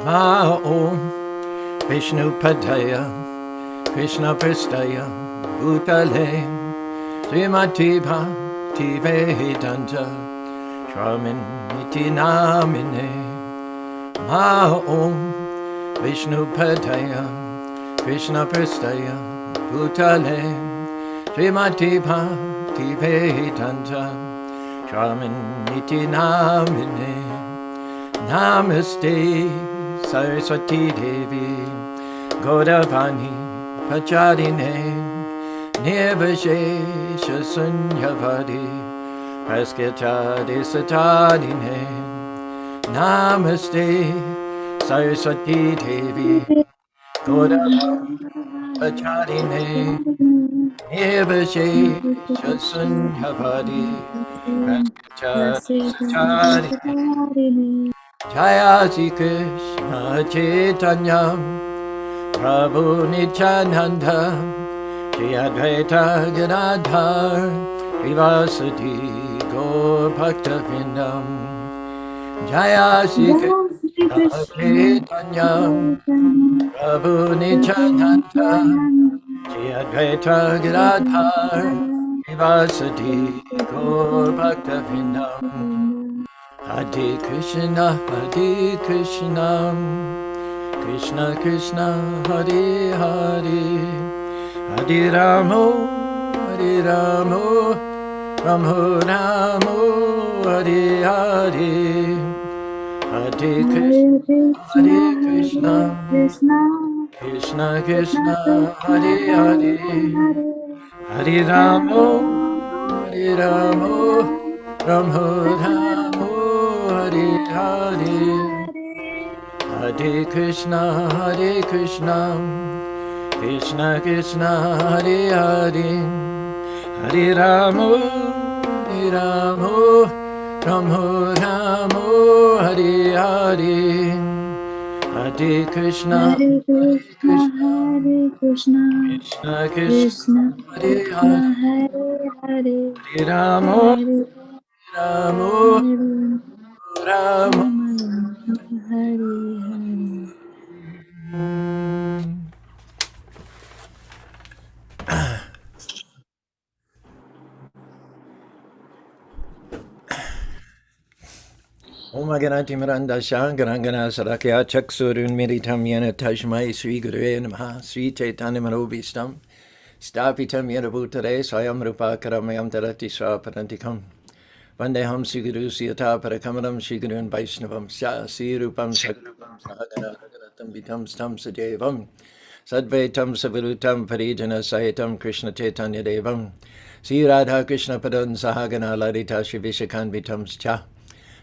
Ma Om Vishnupadaya Krishna Pristaya Bhutale Śrīmad-Bhāgavatam Vedanta Shramin Iti Namine Ma Om Vishnupadaya Krishna Pristaya Bhutale Śrīmad-Bhāgavatam Vedanta Shramin Iti Namine Namaste Saraswati Devi Gaudavani Pacharine Nirvishesha Sunyavadi Praskitade Satadine Namaste Saraswati Devi Gaudavani Pacharine Nirvishesha Sunyavadi Praskitade Satadine Jaya Shri Krishna Chaitanya Prabhu Nityananda Shri Advaita Gadadhar Srivasati Gaur Bhakta Vindam Jaya Shri Krishna Chaitanya Prabhu Nityananda Shri Advaita Gadadhar Srivasati Gaur Bhakta Vindam Hare Krishna, Krishna Krishna, Hare Hare, Hare Ramo, Ramo Ramo, Hare Hare, Hare Krishna, Krishna Krishna, Hare Hare, Hare Ramo, Ramo Ramo. Hare Hare, Hare Krishna, Krishna Krishna, Hare Hare, Hare Ramo, Ramo Ramo, Hare Hare, Hare Krishna, Krishna Krishna, Hare Hare, Hare Ramo, Ramo. Om Ganati Miranda Shankarangana Sarakya Chaksurun Miritam Yena Tajmai Sri Gurve Namaha Sri Chaitanya Manobhistam Stapitam Yena Bhutare Swayam Rupa Karamayam Tarati Swaparantikam Vandeham Sri Guru Siyata Parakamaram Sri Gurun Vaishnavam Sri Rupam Sagrupam Sahagana Ragaratam Vitam Stam Sajevam Sadvaitam Savarutam Parijana Sahitam Krishna Chaitanya Devam Sri Radha Krishna Padan Sahagana Ladita Shri Vishakan Vitam Cha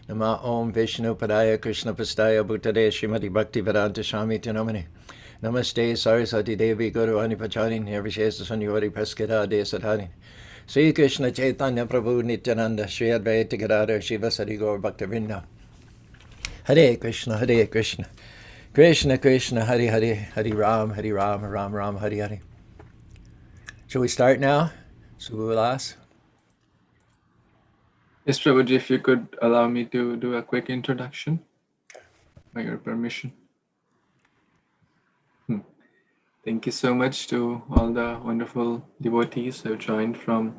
Nama Om Vishnu Padaya Krishna Pastaya Bhutade Srimati Bhakti Vedanta Swami Tinamani Namaste Saraswati Devi Guru Anipacharin Nirvishesa Sunyori Praskita Desatani Sri Krishna Chaitanya Prabhu Nityananda Shri Advaita Gadadhar Shivasari Gaur Bhaktavinda Hare Krishna Krishna Krishna Hare Hare Hare Ram Ram Ram Hare Hare. Shall we start now? Subulas? Yes, Prabhuji, if you could allow me to do a quick introduction, by your permission. Thank you so much to all the wonderful devotees who have joined from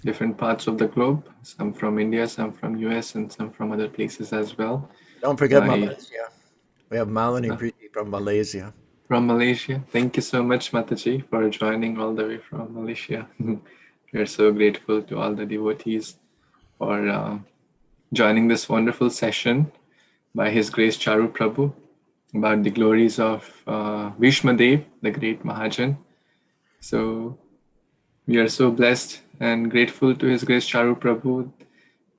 different parts of the globe, some from India, some from US, and some from other places as well. Don't forget Malaysia. We have Malini Preeti from Malaysia. From Malaysia. Thank you so much, Mataji, for joining all the way from Malaysia. We are so grateful to all the devotees for joining this wonderful session by His Grace Charu Prabhu about the glories of Bhishmadev, the great Mahajan. So we are so blessed and grateful to His Grace Charu Prabhu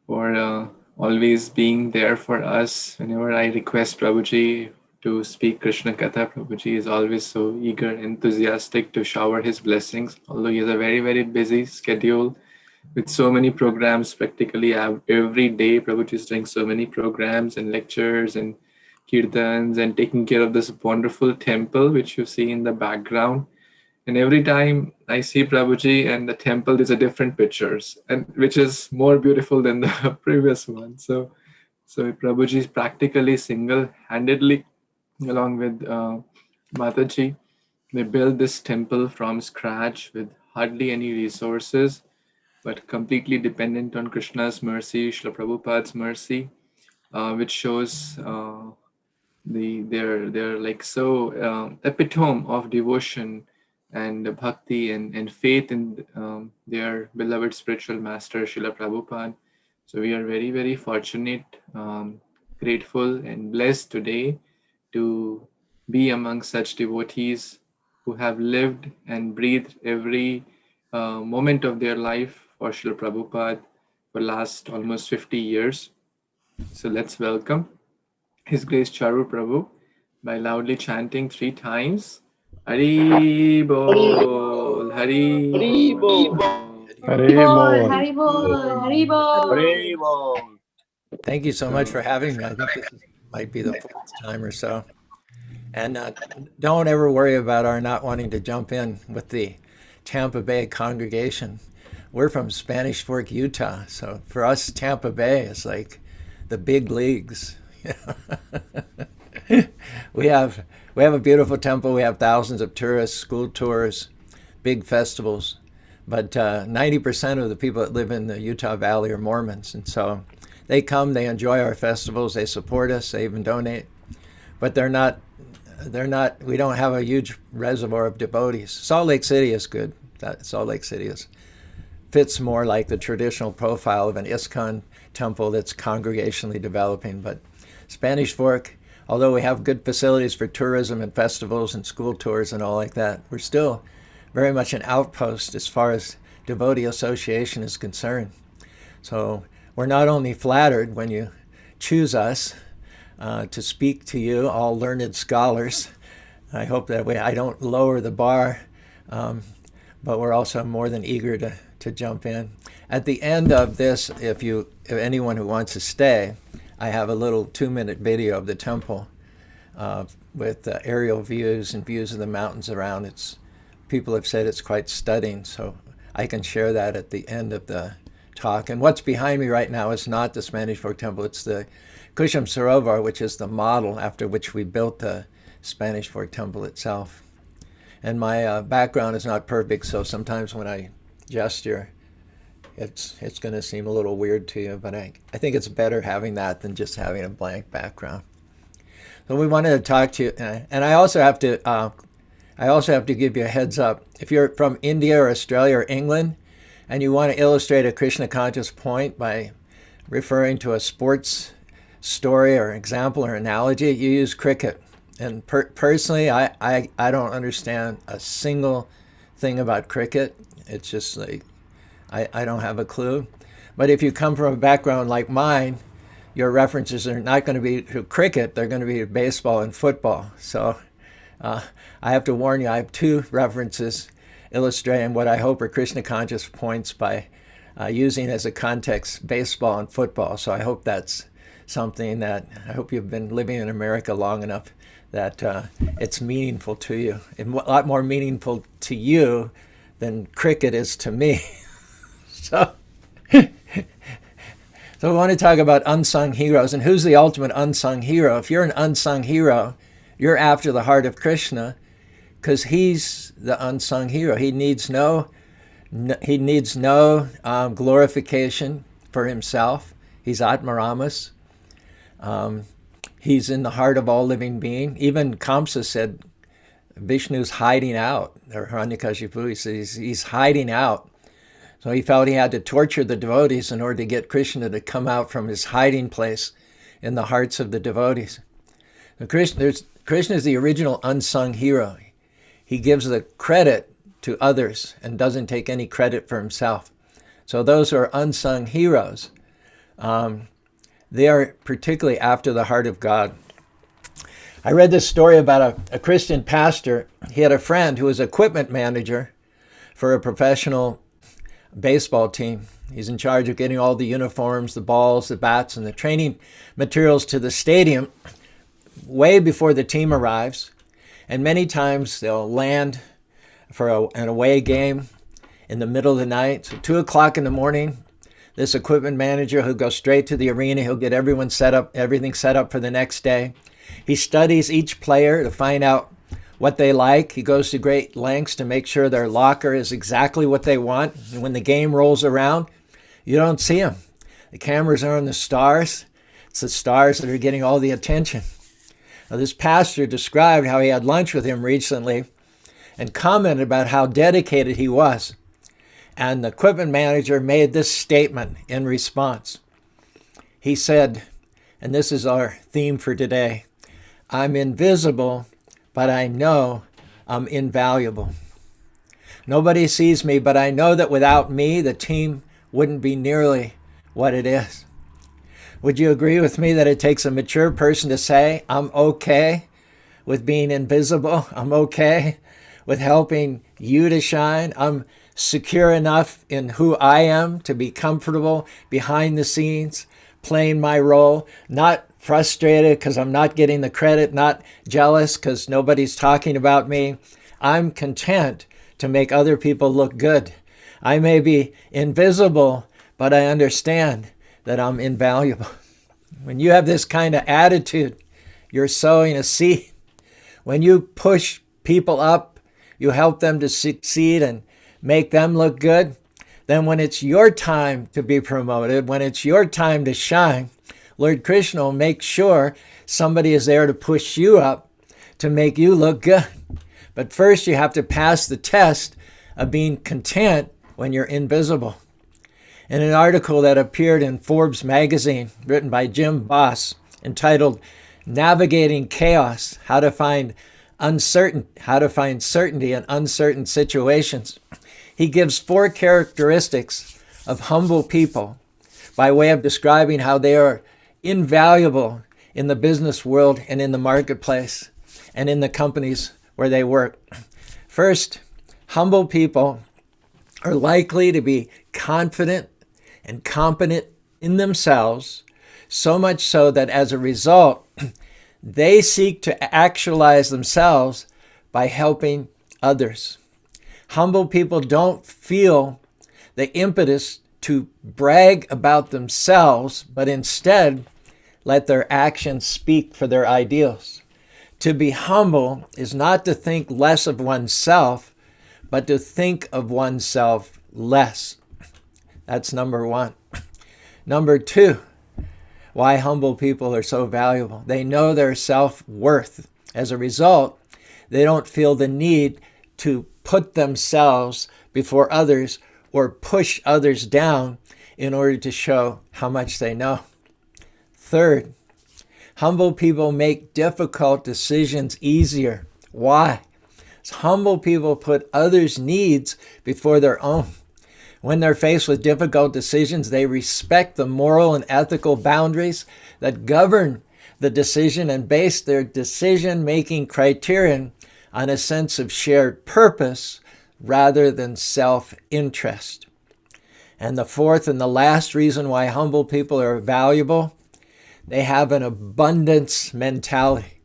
for always being there for us. Whenever I request Prabhuji to speak Krishna Katha, Prabhuji is always so eager, enthusiastic to shower his blessings, although he has a very, very busy schedule with so many programs practically every day. Prabhuji is doing so many programs and lectures and kirtans and taking care of this wonderful temple, which you see in the background. And every time I see Prabhuji and the temple, there's a different pictures, and which is more beautiful than the previous one. So Prabhuji is practically single-handedly along with Mataji. They built this temple from scratch with hardly any resources, but completely dependent on Krishna's mercy, Srila Prabhupada's mercy, which shows they're like so epitome of devotion and bhakti and faith in their beloved spiritual master Srila Prabhupada. So we are very, very fortunate, grateful and blessed today to be among such devotees who have lived and breathed every moment of their life for Srila Prabhupada for last almost 50 years. So let's welcome His Grace Charu Prabhu by loudly chanting 3 times. Hari Bol, Hari Bol. Hare Bol. Haribol. Thank you so much for having me. I think this might be the fourth time or so. And don't ever worry about our not wanting to jump in with the Tampa Bay congregation. We're from Spanish Fork, Utah. So for us, Tampa Bay is like the big leagues. we have a beautiful temple. We have thousands of tourists, school tours, big festivals. But 90% of the people that live in the Utah Valley are Mormons. And so they come, they enjoy our festivals, they support us, they even donate. But we don't have a huge reservoir of devotees. Salt Lake City is good. Salt Lake City fits more like the traditional profile of an ISKCON temple that's congregationally developing. But Spanish Fork, although we have good facilities for tourism and festivals and school tours and all like that, we're still very much an outpost as far as devotee association is concerned. So we're not only flattered when you choose us to speak to you, all learned scholars. I hope that I don't lower the bar, but we're also more than eager to jump in. At the end of this, if anyone who wants to stay, I have a little 2-minute video of the temple with aerial views and views of the mountains around. People have said it's quite stunning, so I can share that at the end of the talk. And what's behind me right now is not the Spanish Fork Temple, it's the Kusham Sarovar, which is the model after which we built the Spanish Fork Temple itself. And my background is not perfect, so sometimes when I gesture, it's going to seem a little weird to you, but I think it's better having that than just having a blank background. So we wanted to talk to you, and I also have to give you a heads up. If you're from India or Australia or England, and you want to illustrate a Krishna conscious point by referring to a sports story or example or analogy, you use cricket. And personally, I don't understand a single thing about cricket. It's just like, I don't have a clue. But if you come from a background like mine, your references are not going to be to cricket, they're going to be to baseball and football. So I have to warn you, I have 2 references illustrating what I hope are Krishna conscious points by using as a context baseball and football. So I hope that's something that, I hope you've been living in America long enough that it's meaningful to you, and a lot more meaningful to you than cricket is to me. So we want to talk about unsung heroes, and who's the ultimate unsung hero? If you're an unsung hero, you're after the heart of Kṛṣṇa, because he's the unsung hero. He needs no glorification for himself. He's Atmaramas. He's in the heart of all living being. Even Kamsa said Vishnu's hiding out, or Hiranyakashipu, he says he's hiding out. So he felt he had to torture the devotees in order to get Kṛṣṇa to come out from his hiding place in the hearts of the devotees. So Kṛṣṇa is the original unsung hero. He gives the credit to others and doesn't take any credit for himself. So those who are unsung heroes, they are particularly after the heart of God. I read this story about a Christian pastor. He had a friend who was equipment manager for a professional baseball team. He's in charge of getting all the uniforms, the balls, the bats, and the training materials to the stadium way before the team arrives. And many times they'll land for an away game in the middle of the night. So 2 o'clock in the morning, this equipment manager who'll go straight to the arena, he'll get everything set up for the next day. He studies each player to find out what they like. He goes to great lengths to make sure their locker is exactly what they want. And when the game rolls around, you don't see them. The cameras are on the stars. It's the stars that are getting all the attention. Now, this pastor described how he had lunch with him recently and commented about how dedicated he was. And the equipment manager made this statement in response. He said, and this is our theme for today, "I'm invisible, but I know I'm invaluable. Nobody sees me, but I know that without me, the team wouldn't be nearly what it is." Would you agree with me that it takes a mature person to say, "I'm okay with being invisible. I'm okay with helping you to shine. I'm secure enough in who I am to be comfortable behind the scenes, playing my role, not frustrated because I'm not getting the credit, not jealous because nobody's talking about me. I'm content to make other people look good. I may be invisible, but I understand that I'm invaluable." When you have this kind of attitude, you're sowing a seed. When you push people up, you help them to succeed and make them look good. Then when it's your time to be promoted, when it's your time to shine, Lord Kṛṣṇa will make sure somebody is there to push you up to make you look good. But first you have to pass the test of being content when you're invisible. In an article that appeared in Forbes magazine, written by Jim Boss, entitled "Navigating Chaos: How to Find Certainty in Uncertain Situations," he gives 4 characteristics of humble people by way of describing how they are invaluable in the business world and in the marketplace and in the companies where they work. First, humble people are likely to be confident and competent in themselves, so much so that as a result, they seek to actualize themselves by helping others. Humble people don't feel the impetus to brag about themselves, but instead let their actions speak for their ideals. To be humble is not to think less of oneself, but to think of oneself less. That's number 1. Number 2, why humble people are so valuable. They know their self-worth. As a result, they don't feel the need to put themselves before others or push others down in order to show how much they know. Third, humble people make difficult decisions easier. Why? Humble people put others' needs before their own. When they're faced with difficult decisions, they respect the moral and ethical boundaries that govern the decision and base their decision-making criterion on a sense of shared purpose rather than self-interest. And the fourth and the last reason why humble people are valuable, they have an abundance mentality.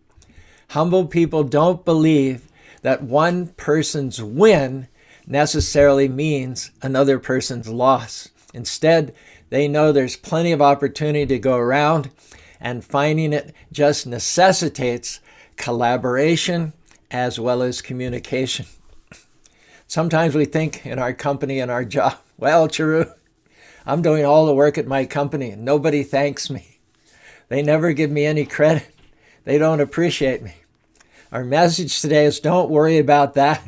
Humble people don't believe that one person's win necessarily means another person's loss. Instead, they know there's plenty of opportunity to go around, and finding it just necessitates collaboration as well as communication. Sometimes we think in our company and our job, well, Caru, I'm doing all the work at my company and nobody thanks me. They never give me any credit. They don't appreciate me. Our message today is don't worry about that.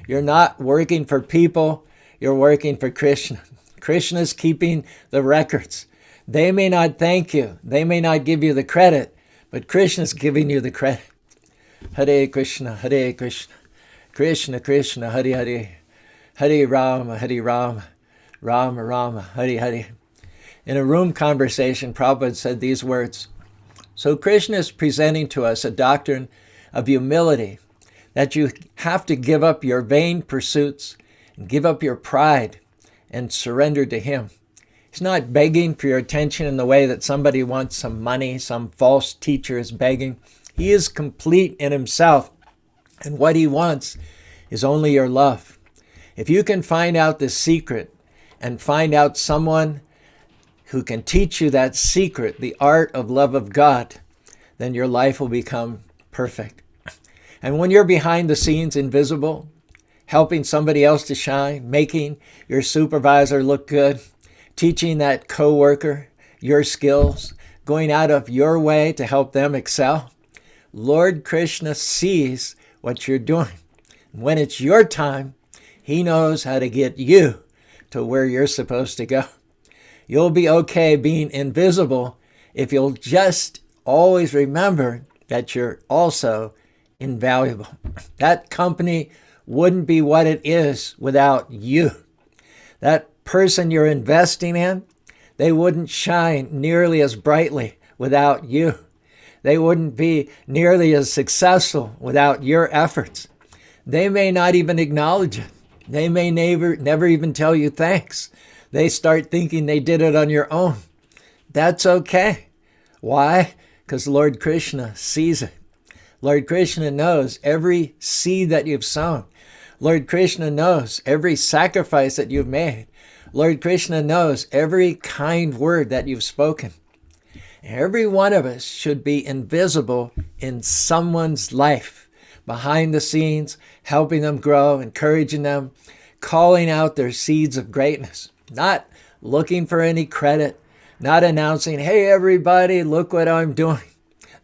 You're not working for people, you're working for Kṛṣṇa. Kṛṣṇa's keeping the records. They may not thank you, they may not give you the credit, but Kṛṣṇa's giving you the credit. Hare Kṛṣṇa, Hare Kṛṣṇa, Kṛṣṇa Kṛṣṇa, Hare Hare, Hare Rama, Rama Rama, Hare Hare. In a room conversation, Prabhupada said these words, so Kṛṣṇa is presenting to us a doctrine of humility, that you have to give up your vain pursuits and give up your pride and surrender to Him. He's not begging for your attention in the way that somebody wants some money, some false teacher is begging. He is complete in Himself, and what He wants is only your love. If you can find out the secret and find out someone who can teach you that secret, the art of love of God, then your life will become perfect. And when you're behind the scenes, invisible, helping somebody else to shine, making your supervisor look good, teaching that coworker your skills, going out of your way to help them excel, Lord Kṛṣṇa sees what you're doing. When it's your time, he knows how to get you to where you're supposed to go. You'll be okay being invisible if you'll just always remember that you're also invaluable. That company wouldn't be what it is without you. That person you're investing in, they wouldn't shine nearly as brightly without you. They wouldn't be nearly as successful without your efforts. They may not even acknowledge it. They may never even tell you thanks. They start thinking they did it on your own. That's okay. Why? Because Lord Kṛṣṇa sees it. Lord Kṛṣṇa knows every seed that you've sown. Lord Kṛṣṇa knows every sacrifice that you've made. Lord Kṛṣṇa knows every kind word that you've spoken. Every one of us should be invisible in someone's life, behind the scenes, helping them grow, encouraging them, calling out their seeds of greatness, not looking for any credit, not announcing, hey, everybody, look what I'm doing,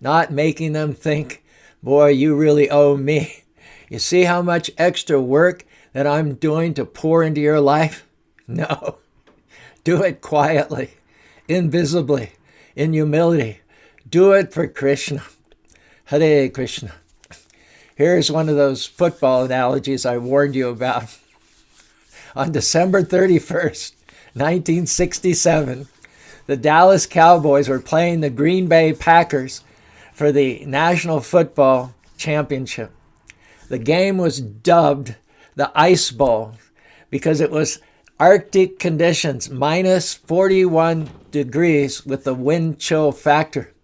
not making them think, boy, you really owe me. You see how much extra work that I'm doing to pour into your life? No. Do it quietly, invisibly, in humility. Do it for Kṛṣṇa. Hare Kṛṣṇa. Here's one of those football analogies I warned you about. On December 31st, 1967, the Dallas Cowboys were playing the Green Bay Packers for the National Football Championship. The game was dubbed the Ice Bowl because it was Arctic conditions, minus 41 degrees with the wind chill factor.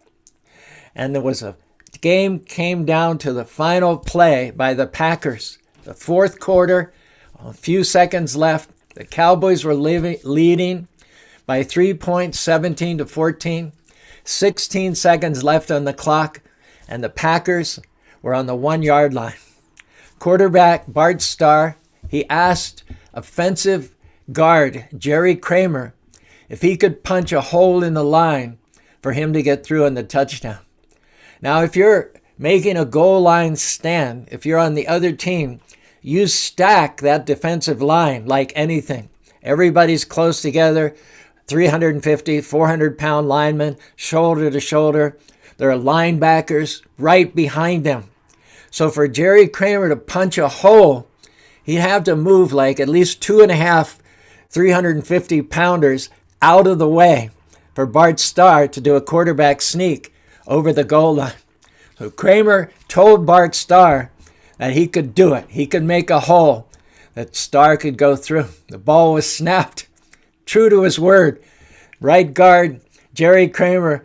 And the game came down to the final play by the Packers. The fourth quarter, a few seconds left. The Cowboys were leading by 3 points, 17 to 14. 16 seconds left on the clock, and the Packers were on the 1 yard line. Quarterback Bart Starr, he asked offensive guard Jerry Kramer if he could punch a hole in the line for him to get through on the touchdown. Now, if you're making a goal line stand, if you're on the other team, you stack that defensive line like anything. Everybody's close together, 350, 400-pound linemen, shoulder to shoulder. There are linebackers right behind them. So for Jerry Kramer to punch a hole, he'd have to move like at least 2.5 350-pounders out of the way for Bart Starr to do a quarterback sneak over the goal line. So Kramer told Bart Starr that he could do it. He could make a hole that Starr could go through. The ball was snapped. True to his word, right guard Jerry Kramer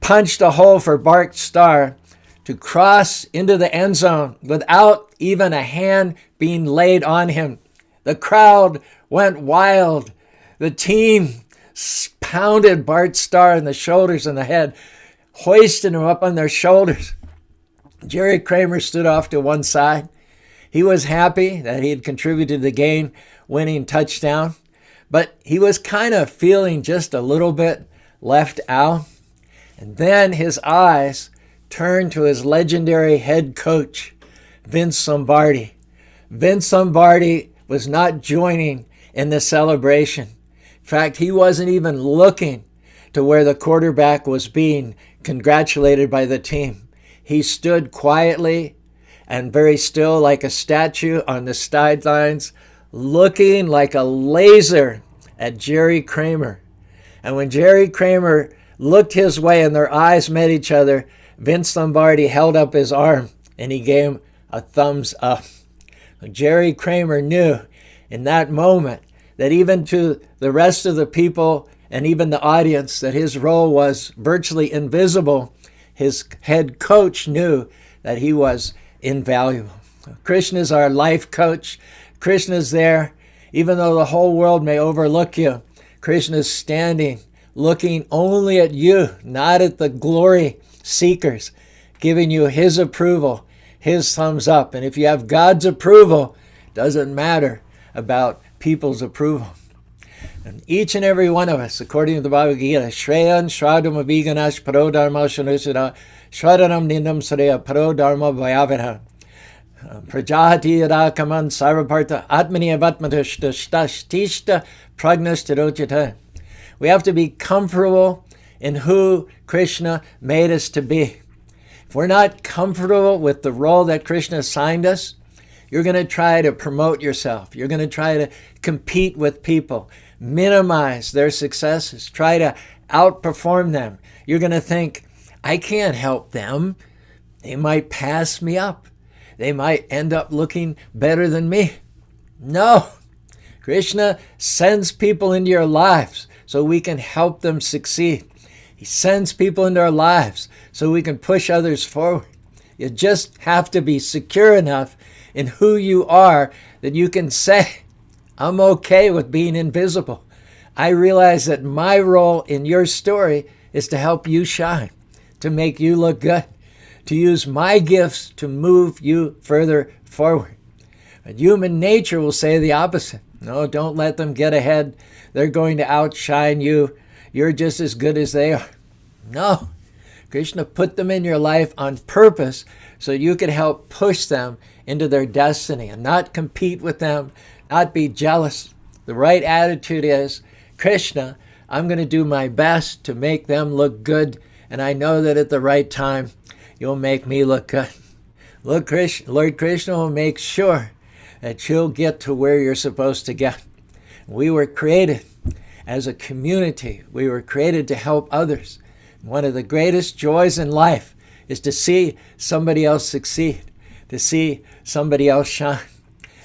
punched a hole for Bart Starr to cross into the end zone without even a hand being laid on him. The crowd went wild. The team pounded Bart Starr in the shoulders and the head, hoisting him up on their shoulders. Jerry Kramer stood off to one side. He was happy that he had contributed to the game-winning touchdown, but he was kind of feeling just a little bit left out. And then his eyes turned to his legendary head coach, Vince Lombardi. Vince Lombardi was not joining in the celebration. In fact, he wasn't even looking to where the quarterback was being congratulated by the team. He stood quietly and very still like a statue on the sidelines, looking like a laser at Jerry Kramer. And when Jerry Kramer looked his way and their eyes met each other, Vince Lombardi held up his arm and he gave him a thumbs up. Jerry Kramer knew in that moment that even to the rest of the people and even the audience that his role was virtually invisible. His head coach knew that he was invaluable. Kṛṣṇa is our life coach. Kṛṣṇa is there. Even though the whole world may overlook you, Kṛṣṇa is standing, looking only at you, not at the glory seekers, giving you His approval, His thumbs up. And if you have God's approval, it doesn't matter about people's approval. And each and every one of us, according to the Bhagavad Gita, Shreyan Shradam Abhiganash Paro Dharma Shanusada Shradanam Nindam Sareya Paro Dharma Vayavara Prajahati Yadakaman Sarvaparta Atmani Avatmatashtashtishta Pragnasthirochita. We have to be comfortable in who Kṛṣṇa made us to be. If we're not comfortable with the role that Kṛṣṇa assigned us, you're going to try to promote yourself. You're going to try to compete with people, minimize their successes, try to outperform them. You're going to think, I can't help them. They might pass me up. They might end up looking better than me. No. Kṛṣṇa sends people into your lives so we can help them succeed. He sends people into our lives so we can push others forward. You just have to be secure enough in who you are that you can say, I'm okay with being invisible. I realize that my role in your story is to help you shine, to make you look good, to use my gifts to move you further forward. But human nature will say the opposite. No, don't let them get ahead. They're going to outshine you. You're just as good as they are. No. Kṛṣṇa put them in your life on purpose so you could help push them into their destiny and not compete with them, not be jealous. The right attitude is, Kṛṣṇa, I'm going to do my best to make them look good, and I know that at the right time, you'll make me look good. Lord Kṛṣṇa will make sure that you'll get to where you're supposed to get. We were created as a community. We were created to help others. One of the greatest joys in life is to see somebody else succeed, to see somebody else shine.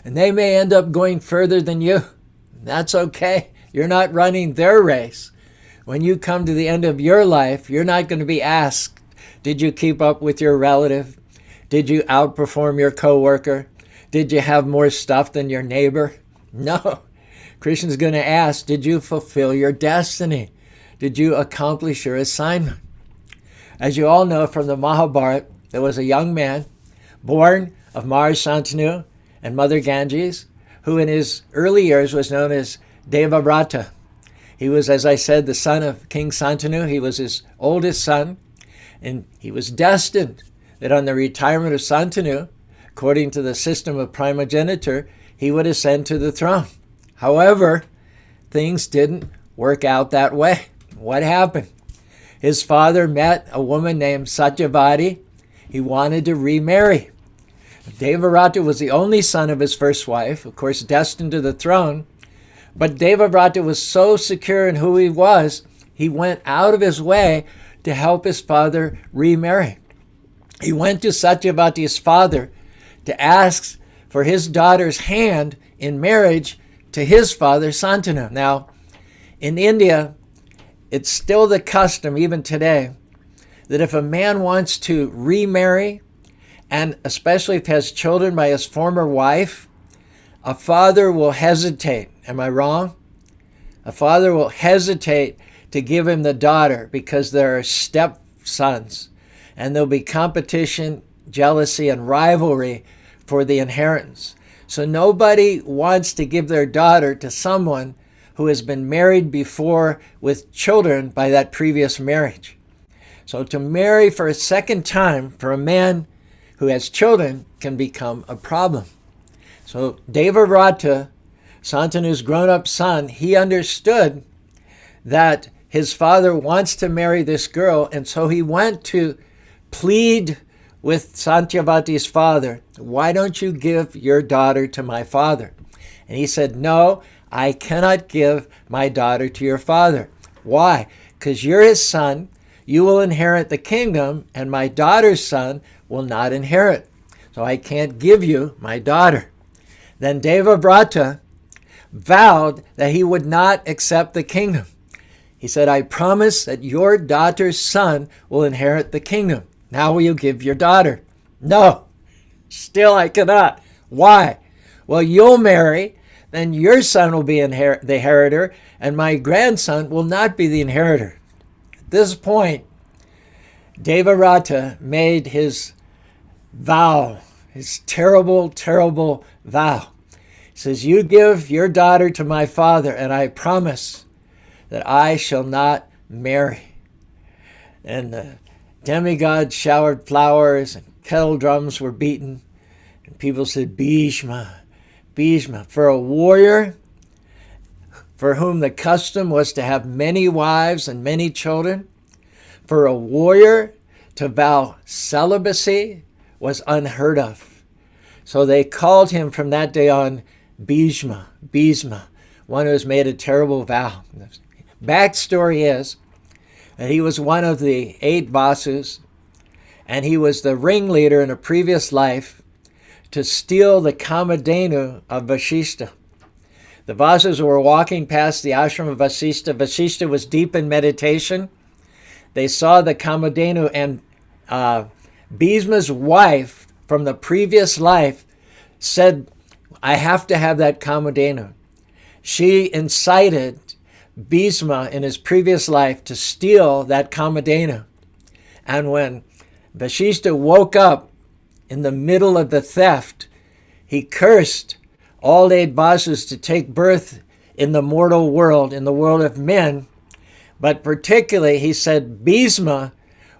And they may end up going further than you. That's okay. You're not running their race. When you come to the end of your life, you're not going to be asked, did you keep up with your relative? Did you outperform your coworker? Did you have more stuff than your neighbor? No. Kṛṣṇa's going to ask, did you fulfill your destiny? Did you accomplish your assignment? As you all know from the Mahabharata, there was a young man born of Mars Shantanu and Mother Ganges, who in his early years was known as Devavrata. He was, as I said, the son of King Shantanu. He was his oldest son, and he was destined that on the retirement of Shantanu, according to the system of primogeniture, he would ascend to the throne. However, things didn't work out that way. What happened? His father met a woman named Satyavati. He wanted to remarry. Devavrata was the only son of his first wife, of course, destined to the throne. But Devavrata was so secure in who he was, he went out of his way to help his father remarry. He went to Satyavati's father to ask for his daughter's hand in marriage to his father, Shantanu. Now, in India, it's still the custom, even today, that if a man wants to remarry, and especially if he has children by his former wife, a father will hesitate. Am I wrong? A father will hesitate to give him the daughter because there are stepsons, and there'll be competition, jealousy, and rivalry for the inheritance. So nobody wants to give their daughter to someone who has been married before with children by that previous marriage. So to marry for a second time for a man who has children can become a problem. So Devavrata, Shantanu's grown-up son, he understood that his father wants to marry this girl, and so he went to plead with Satyavati's father, why don't you give your daughter to my father? And he said, no, I cannot give my daughter to your father. Why? Because you're his son, you will inherit the kingdom, and my daughter's son will not inherit. So I can't give you my daughter. Then Devavrata vowed that he would not accept the kingdom. He said, I promise that your daughter's son will inherit the kingdom. Now will you give your daughter? No, still I cannot. Why? Well, you'll marry, then your son will be the inheritor, and my grandson will not be the inheritor. At this point, Devarata made his vow, his terrible, terrible vow. He says, you give your daughter to my father, and I promise that I shall not marry. And the demigods showered flowers, and kettle drums were beaten, and people said, Bhishma, Bhishma. For a warrior for whom the custom was to have many wives and many children, for a warrior to vow celibacy was unheard of. So they called him from that day on Bhishma, Bhishma, one who has made a terrible vow. Backstory is that he was one of the 8 Vasus, and he was the ringleader in a previous life to steal the Kamadhenu of Vasishtha. The Vasus were walking past the ashram of Vasishtha. Vasishtha was deep in meditation. They saw the Kamadhenu, and Bhishma's wife from the previous life said, I have to have that Kamadhenu. She incited Bhishma in his previous life to steal that Kamadhenu. And when Vasishtha woke up in the middle of the theft, he cursed all 8 Vasus to take birth in the mortal world, in the world of men. But particularly, he said, Bhishma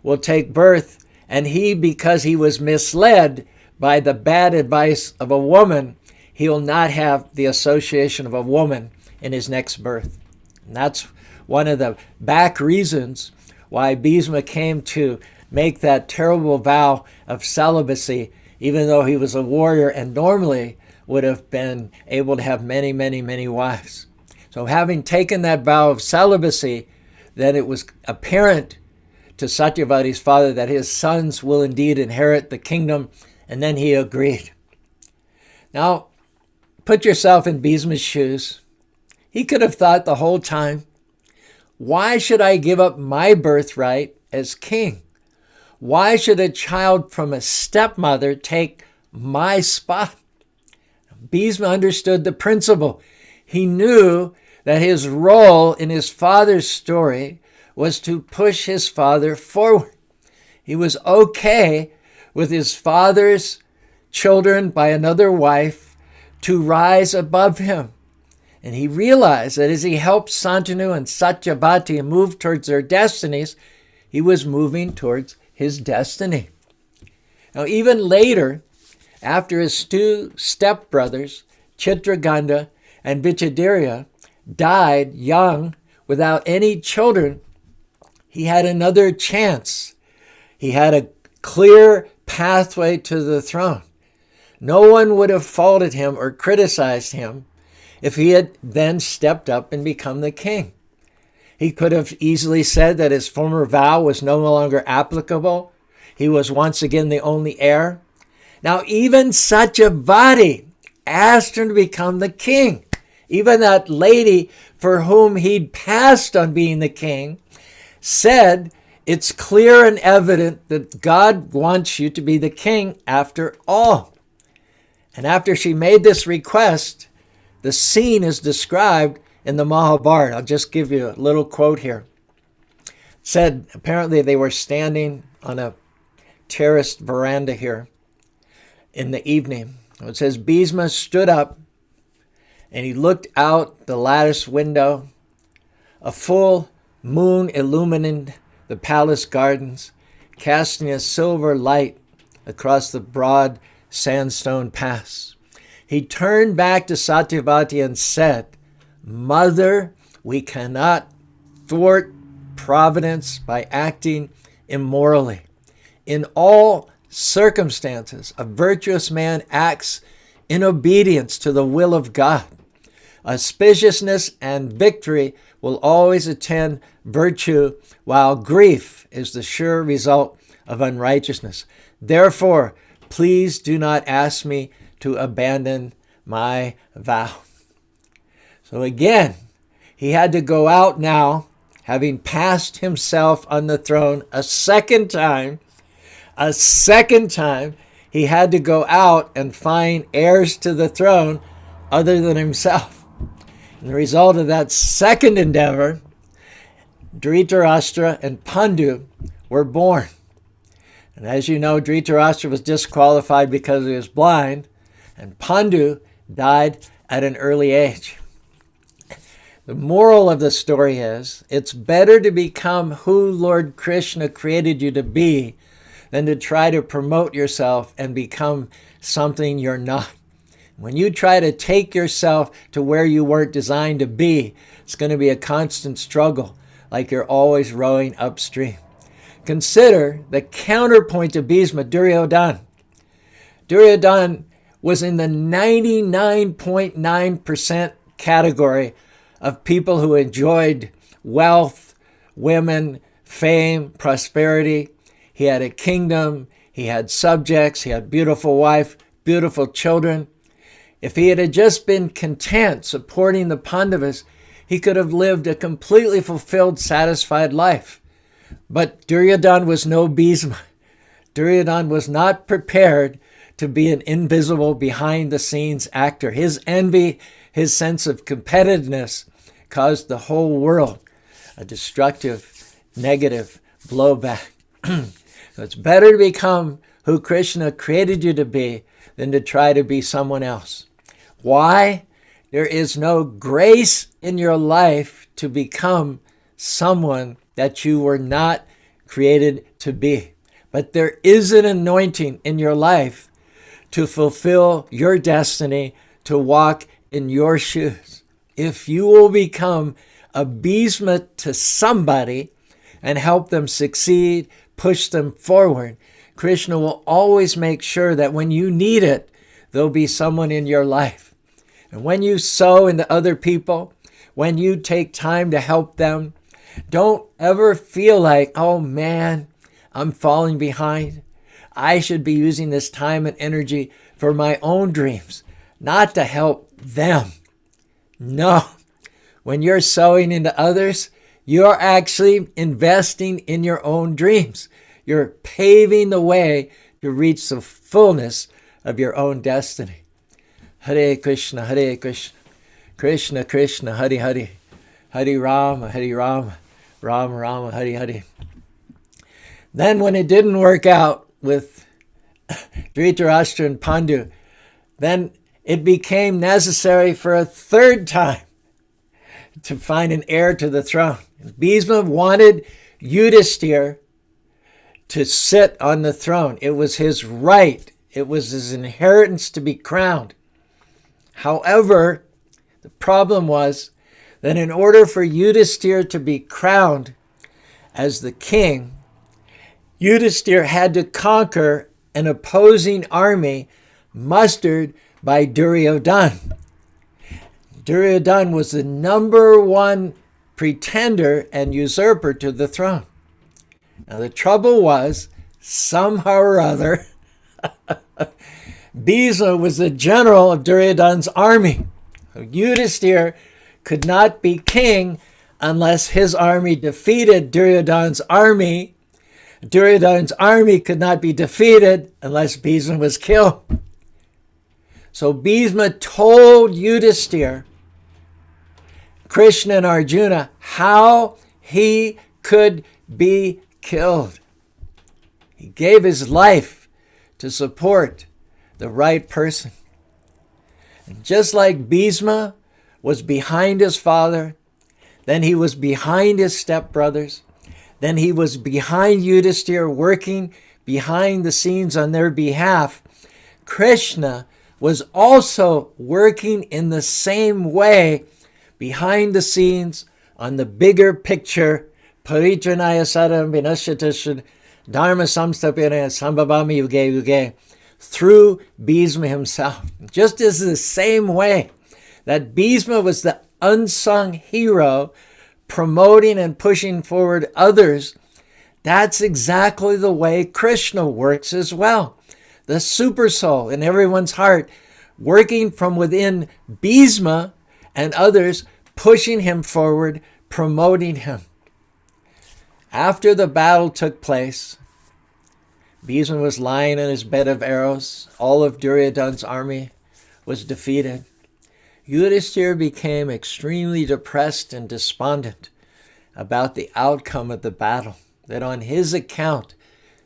will take birth, and he, because he was misled by the bad advice of a woman, he will not have the association of a woman in his next birth. And that's one of the back reasons why Bhishma came to make that terrible vow of celibacy, even though he was a warrior and normally would have been able to have many, many, many wives. So having taken that vow of celibacy, then it was apparent to Satyavati's father that his sons will indeed inherit the kingdom, and then he agreed. Now, put yourself in Bhishma's shoes. He could have thought the whole time, why should I give up my birthright as king? Why should a child from a stepmother take my spot? Bhishma understood the principle. He knew that his role in his father's story was to push his father forward. He was okay with his father's children by another wife to rise above him. And he realized that as he helped Santanu and Satyavati move towards their destinies, he was moving towards his destiny. Now, even later, after his 2 stepbrothers, Chitraganda and Vichadhirya, died young without any children, he had another chance. He had a clear pathway to the throne. No one would have faulted him or criticized him if he had then stepped up and become the king. He could have easily said that his former vow was no longer applicable. He was once again the only heir. Now, even Satyavati asked him to become the king. Even that lady for whom he'd passed on being the king said, it's clear and evident that God wants you to be the king after all. And after she made this request, the scene is described in the Mahabharata. I'll just give you a little quote here. It said, apparently they were standing on a terraced veranda here in the evening. It says, Bhishma stood up and he looked out the lattice window. A full moon illumined the palace gardens, casting a silver light across the broad sandstone pass. He turned back to Satyavati and said, Mother, we cannot thwart providence by acting immorally. In all circumstances, a virtuous man acts in obedience to the will of God. Auspiciousness and victory will always attend virtue, while grief is the sure result of unrighteousness. Therefore, please do not ask me to abandon my vow. So again, he had to go out now, having passed himself on the throne a second time. A second time, he had to go out and find heirs to the throne other than himself. And the result of that second endeavor, Dhritarashtra and Pandu were born. And as you know, Dhritarashtra was disqualified because he was blind, and Pandu died at an early age. The moral of the story is, it's better to become who Lord Kṛṣṇa created you to be than to try to promote yourself and become something you're not. When you try to take yourself to where you weren't designed to be, it's going to be a constant struggle, like you're always rowing upstream. Consider the counterpoint to Bhishma, Duryodhana. Duryodhana was in the 99.9% category of people who enjoyed wealth, women, fame, prosperity. He had a kingdom, he had subjects, he had a beautiful wife, beautiful children. If he had just been content supporting the Pandavas, he could have lived a completely fulfilled, satisfied life. But Duryodhana was no Bhishma. Duryodhana was not prepared to be an invisible, behind-the-scenes actor. His envy, his sense of competitiveness caused the whole world a destructive, negative blowback. So it's better to become who Kṛṣṇa created you to be than to try to be someone else. Why? There is no grace in your life to become someone that you were not created to be. But there is an anointing in your life to fulfill your destiny, to walk in your shoes. If you will become a Bhishma to somebody and help them succeed, push them forward, Kṛṣṇa will always make sure that when you need it, there'll be someone in your life. And when you sow into other people, when you take time to help them, don't ever feel like, oh man, I'm falling behind. I should be using this time and energy for my own dreams, not to help them. No. When you're sowing into others, you're actually investing in your own dreams. You're paving the way to reach the fullness of your own destiny. Hare Krishna, Hare Krishna, Krishna Krishna, Hare Hare, Hare Rama, Rama Rama, Hare Hare. Then when it didn't work out with Dhritarashtra and Pandu, then it became necessary for a third time to find an heir to the throne. Bhishma wanted Yudhisthira to sit on the throne. It was his right. It was his inheritance to be crowned. However, the problem was that in order for Yudhisthira to be crowned as the king, Yudhisthira had to conquer an opposing army mustered by Duryodhana. Duryodhana was the number one pretender and usurper to the throne. Now the trouble was, somehow or other, Bhishma was the general of Duryodhana's army. So Yudhisthira could not be king unless his army defeated Duryodhana's army. Duryodhana's army could not be defeated unless Bhishma was killed. So Bhishma told Yudhisthira, Kṛṣṇa and Arjuna, how he could be killed. He gave his life to support the right person. And just like Bhishma was behind his father, then he was behind his stepbrothers, then he was behind Yudhisthira, working behind the scenes on their behalf, Kṛṣṇa was also working in the same way behind the scenes on the bigger picture, paritranaya saram vinasyatasya dharma samstapena sambhavami yuge yuge, through Bhishma himself. Just as the same way that Bhishma was the unsung hero promoting and pushing forward others, that's exactly the way Kṛṣṇa works as well. The super soul in everyone's heart, working from within Bhishma and others, pushing him forward, promoting him. After the battle took place, Bhishma was lying in his bed of arrows. All of Duryodhana's army was defeated. Yudhisthira became extremely depressed and despondent about the outcome of the battle, that on his account,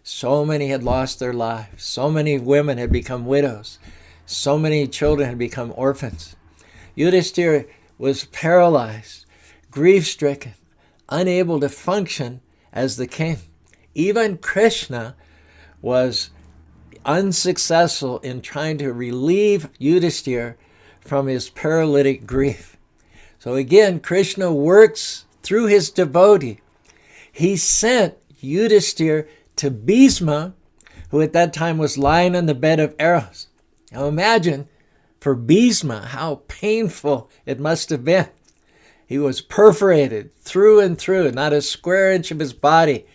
So many had lost their lives. So many women had become widows. So many children had become orphans. Yudhishthira was paralyzed, grief-stricken, unable to function as the king. Even Kṛṣṇa was unsuccessful in trying to relieve Yudhishthira from his paralytic grief. So again, Kṛṣṇa works through his devotee. He sent Yudhishthira to Bhishma, who at that time was lying on the bed of arrows. Now imagine for Bhishma how painful it must have been. He was perforated through and through. Not a square inch of his body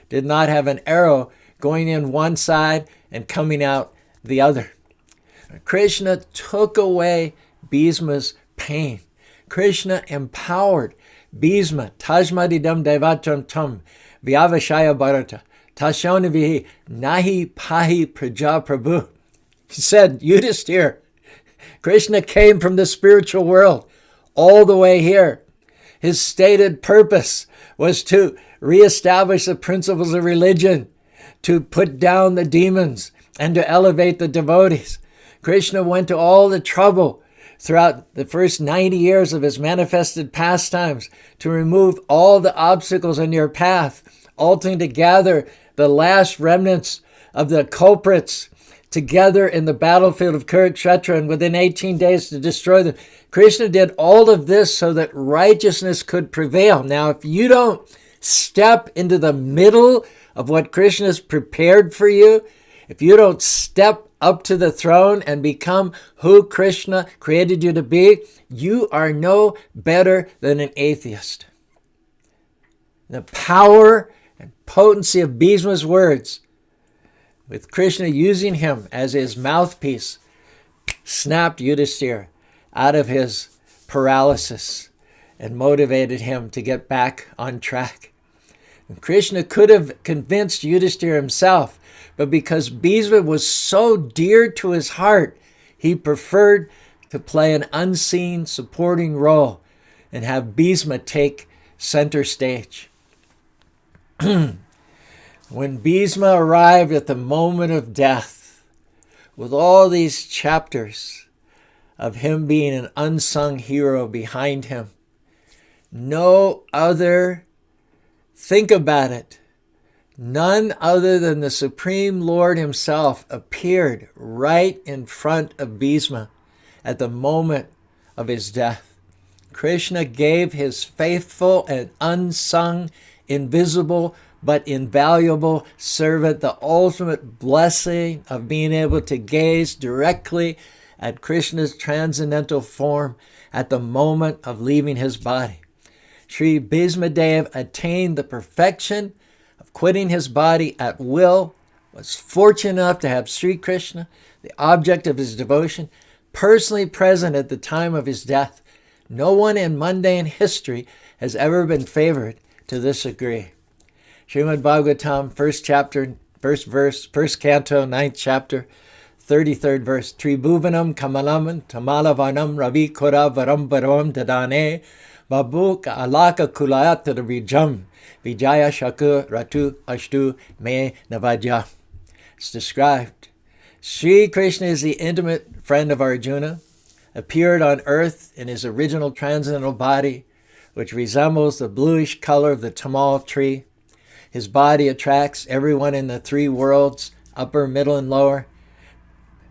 did not have an arrow going in one side and coming out the other. Kṛṣṇa took away Bhishma's pain. Kṛṣṇa empowered Bhishma. Tajmadidam devatam tam vyavashaya bharata tashonivihi nahi pahi praja prabhu. He said, Yudhishthira, Kṛṣṇa came from the spiritual world all the way here. His stated purpose was to reestablish the principles of religion, to put down the demons, and to elevate the devotees. Kṛṣṇa went to all the trouble throughout the first 90 years of his manifested pastimes to remove all the obstacles in your path, ultimately to gather the last remnants of the culprits together in the battlefield of Kurukshetra, and within 18 days to destroy them. Kṛṣṇa did all of this so that righteousness could prevail. Now, if you don't step into the middle of what Kṛṣṇa has prepared for you, if you don't step up to the throne and become who Kṛṣṇa created you to be, you are no better than an atheist. The power and potency of Bhishma's words, with Kṛṣṇa using him as his mouthpiece, snapped Yudhishthira out of his paralysis and motivated him to get back on track. And Kṛṣṇa could have convinced Yudhishthira himself, but because Bhishma was so dear to his heart, he preferred to play an unseen supporting role and have Bhishma take center stage. When Bhishma arrived at the moment of death, with all these chapters of him being an unsung hero behind him, no other, think about it, none other than the Supreme Lord himself appeared right in front of Bhishma at the moment of his death. Kṛṣṇa gave his faithful and unsung, invisible but invaluable servant the ultimate blessing of being able to gaze directly at Kṛṣṇa's transcendental form at the moment of leaving his body. Śrīmad-Bhāgavatam attained the perfection of quitting his body at will, was fortunate enough to have Sri Kṛṣṇa, the object of his devotion, personally present at the time of his death. No one in mundane history has ever been favored to this degree. Śrīmad-Bhāgavatam, first chapter, first verse, first canto, 9th chapter, 33rd verse. Tribhuvanam kamalam tamalavanam ravi kora varam varam dadane babuk alaka kulayat vijam vijaya shakur ratu ashtu me navadya. It's described. Sri Kṛṣṇa is the intimate friend of Arjuna, appeared on earth in his original transcendental body, which resembles the bluish color of the tamal tree. His body attracts everyone in the three worlds, upper, middle, and lower.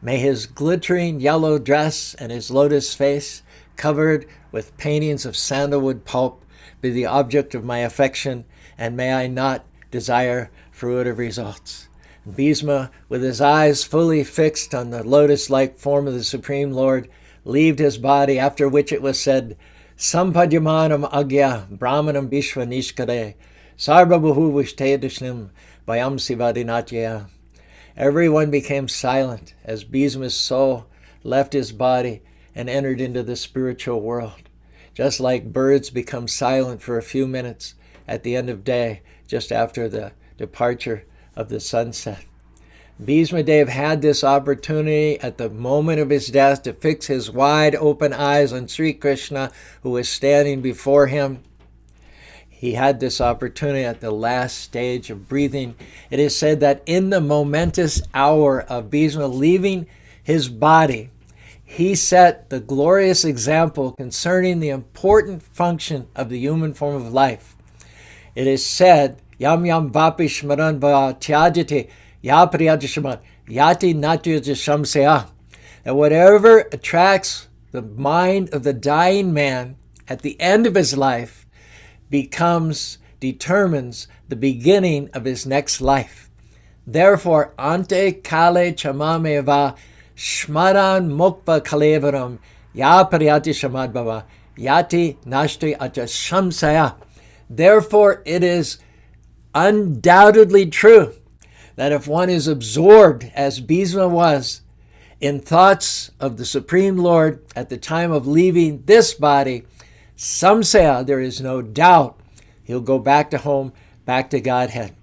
May his glittering yellow dress and his lotus face, covered with paintings of sandalwood pulp, be the object of my affection, and may I not desire fruitive results. Bhishma, with his eyes fully fixed on the lotus-like form of the Supreme Lord, leaved his body, after which it was said, Sampadyamanam agya brahmanam bhishva nishkare sarvabhuhu vishtedishnim vayam sivadinatyaya. Everyone became silent as Bhishma's soul left his body and entered into the spiritual world, just like birds become silent for a few minutes at the end of day, just after the departure of the sunset. Bhishmadev had this opportunity at the moment of his death to fix his wide open eyes on Sri Kṛṣṇa, who was standing before him. he had this opportunity at the last stage of breathing. It is said that in the momentous hour of Bhishma leaving his body, he set the glorious example concerning the important function of the human form of life. It is said, Yam yam vapi shmaran va tyajate ya priyajashaman yati natyajashamsaya, that whatever attracts the mind of the dying man at the end of his life determines the beginning of his next life. Therefore, ante kale chamameva shmaran mukpa kalevaram ya pariyati shamadbhava yati nashti achashamsaya. Therefore, it is undoubtedly true that if one is absorbed, as Bhishma was, in thoughts of the Supreme Lord at the time of leaving this body, samsaya, there is no doubt, he'll go back to home, back to Godhead.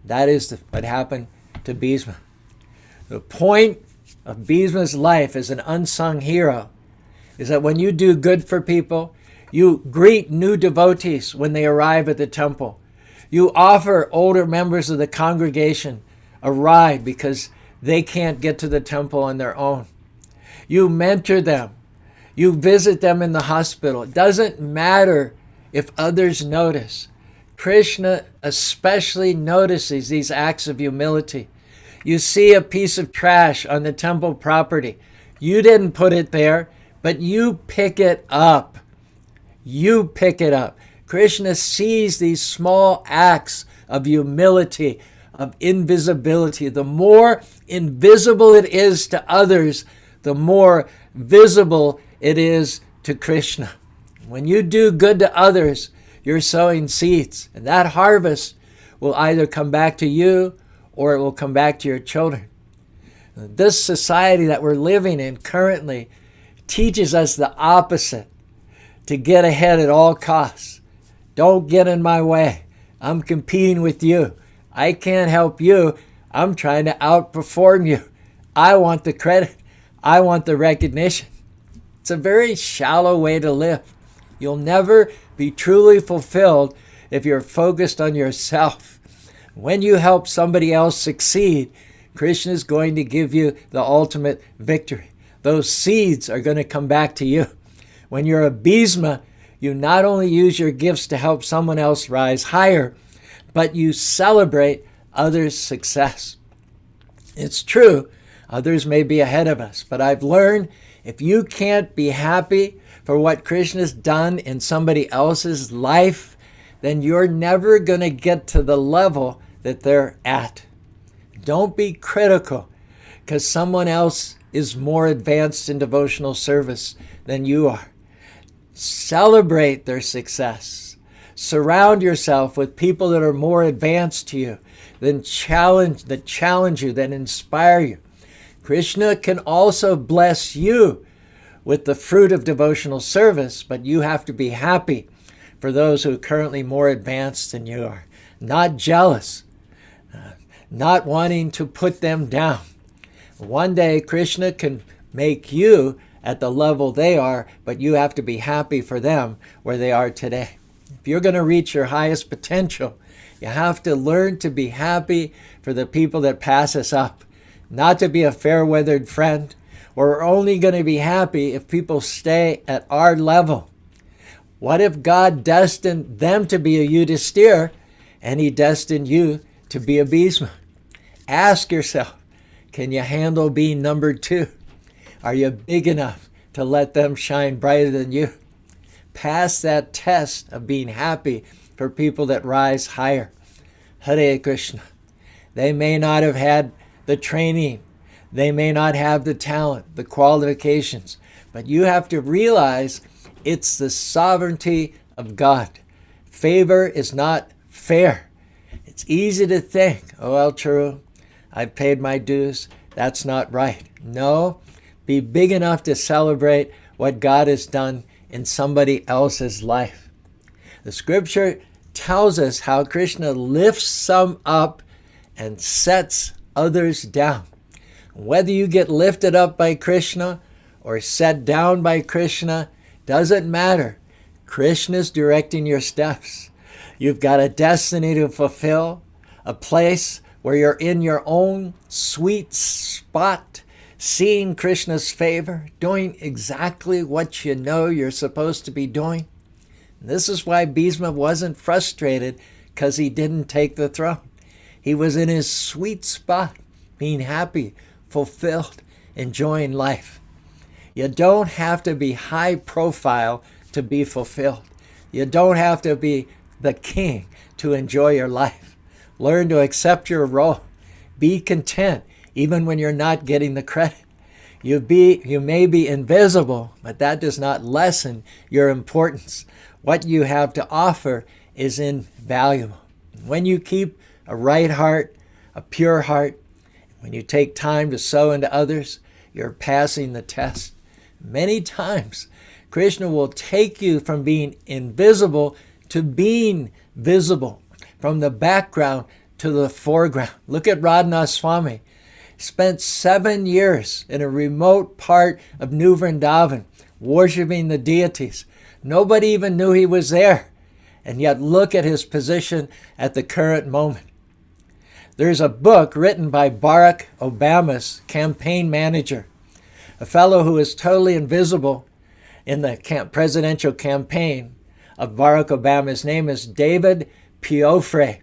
That is what happened to Bhishma. The point of Bhishma's life as an unsung hero is that when you do good for people, you greet new devotees when they arrive at the temple. You offer older members of the congregation a ride because they can't get to the temple on their own. You mentor them. You visit them in the hospital. It doesn't matter if others notice. Kṛṣṇa especially notices these acts of humility. You see a piece of trash on the temple property. You didn't put it there, but you pick it up. You pick it up. Kṛṣṇa sees these small acts of humility, of invisibility. The more invisible it is to others, the more visible it is to Kṛṣṇa. When you do good to others, you're sowing seeds, and that harvest will either come back to you or it will come back to your children. This society that we're living in currently teaches us the opposite, to get ahead at all costs. Don't get in my way. I'm competing with you. I can't help you. I'm trying to outperform you. I want the credit. I want the recognition. It's a very shallow way to live. You'll never be truly fulfilled if you're focused on yourself. When you help somebody else succeed, Kṛṣṇa is going to give you the ultimate victory. Those seeds are going to come back to you. When you're a Bhishma, you not only use your gifts to help someone else rise higher, but you celebrate others' success. It's true, others may be ahead of us, but I've learned if you can't be happy for what Kṛṣṇa's done in somebody else's life, then you're never going to get to the level that they're at. Don't be critical because someone else is more advanced in devotional service than you are. Celebrate their success. Surround yourself with people that are more advanced to you, that challenge you, that inspire you. Kṛṣṇa can also bless you with the fruit of devotional service, but you have to be happy for those who are currently more advanced than you are. Not jealous, not wanting to put them down. One day Kṛṣṇa can make you at the level they are, but you have to be happy for them where they are today. If you're going to reach your highest potential, you have to learn to be happy for the people that pass us up, not to be a fair-weathered friend. We're only going to be happy if people stay at our level. What if God destined them to be a Yudhisthira and He destined you to be a Bhishma? Ask yourself, can you handle being number 2? Are you big enough to let them shine brighter than you? Pass that test of being happy for people that rise higher. Hare Kṛṣṇa. They may not have had the training. They may not have the talent, the qualifications. But you have to realize it's the sovereignty of God. Favor is not fair. It's easy to think, oh, well, true, I've paid my dues. That's not right. No, be big enough to celebrate what God has done in somebody else's life. The scripture tells us how Kṛṣṇa lifts some up and sets others down. Whether you get lifted up by Kṛṣṇa or set down by Kṛṣṇa doesn't matter. Kṛṣṇa is directing your steps. You've got a destiny to fulfill, a place where you're in your own sweet spot, seeing Kṛṣṇa's favor, doing exactly what you know you're supposed to be doing. This is why Bhishma wasn't frustrated, because he didn't take the throne. He was in his sweet spot, being happy, fulfilled, enjoying life. You don't have to be high profile to be fulfilled. You don't have to be the king to enjoy your life. Learn to accept your role. Be content even when you're not getting the credit. You may be invisible, but that does not lessen your importance. What you have to offer is invaluable. When you keep a right heart, a pure heart, when you take time to sow into others, you're passing the test. Many times, Kṛṣṇa will take you from being invisible to being visible, from the background to the foreground. Look at Radhanath Swami. Spent 7 years in a remote part of New Vrindavan, worshiping the deities. Nobody even knew he was there. And yet look at his position at the current moment. There's a book written by Barack Obama's campaign manager, a fellow who is totally invisible in the presidential campaign of Barack Obama. His name is David Piofre.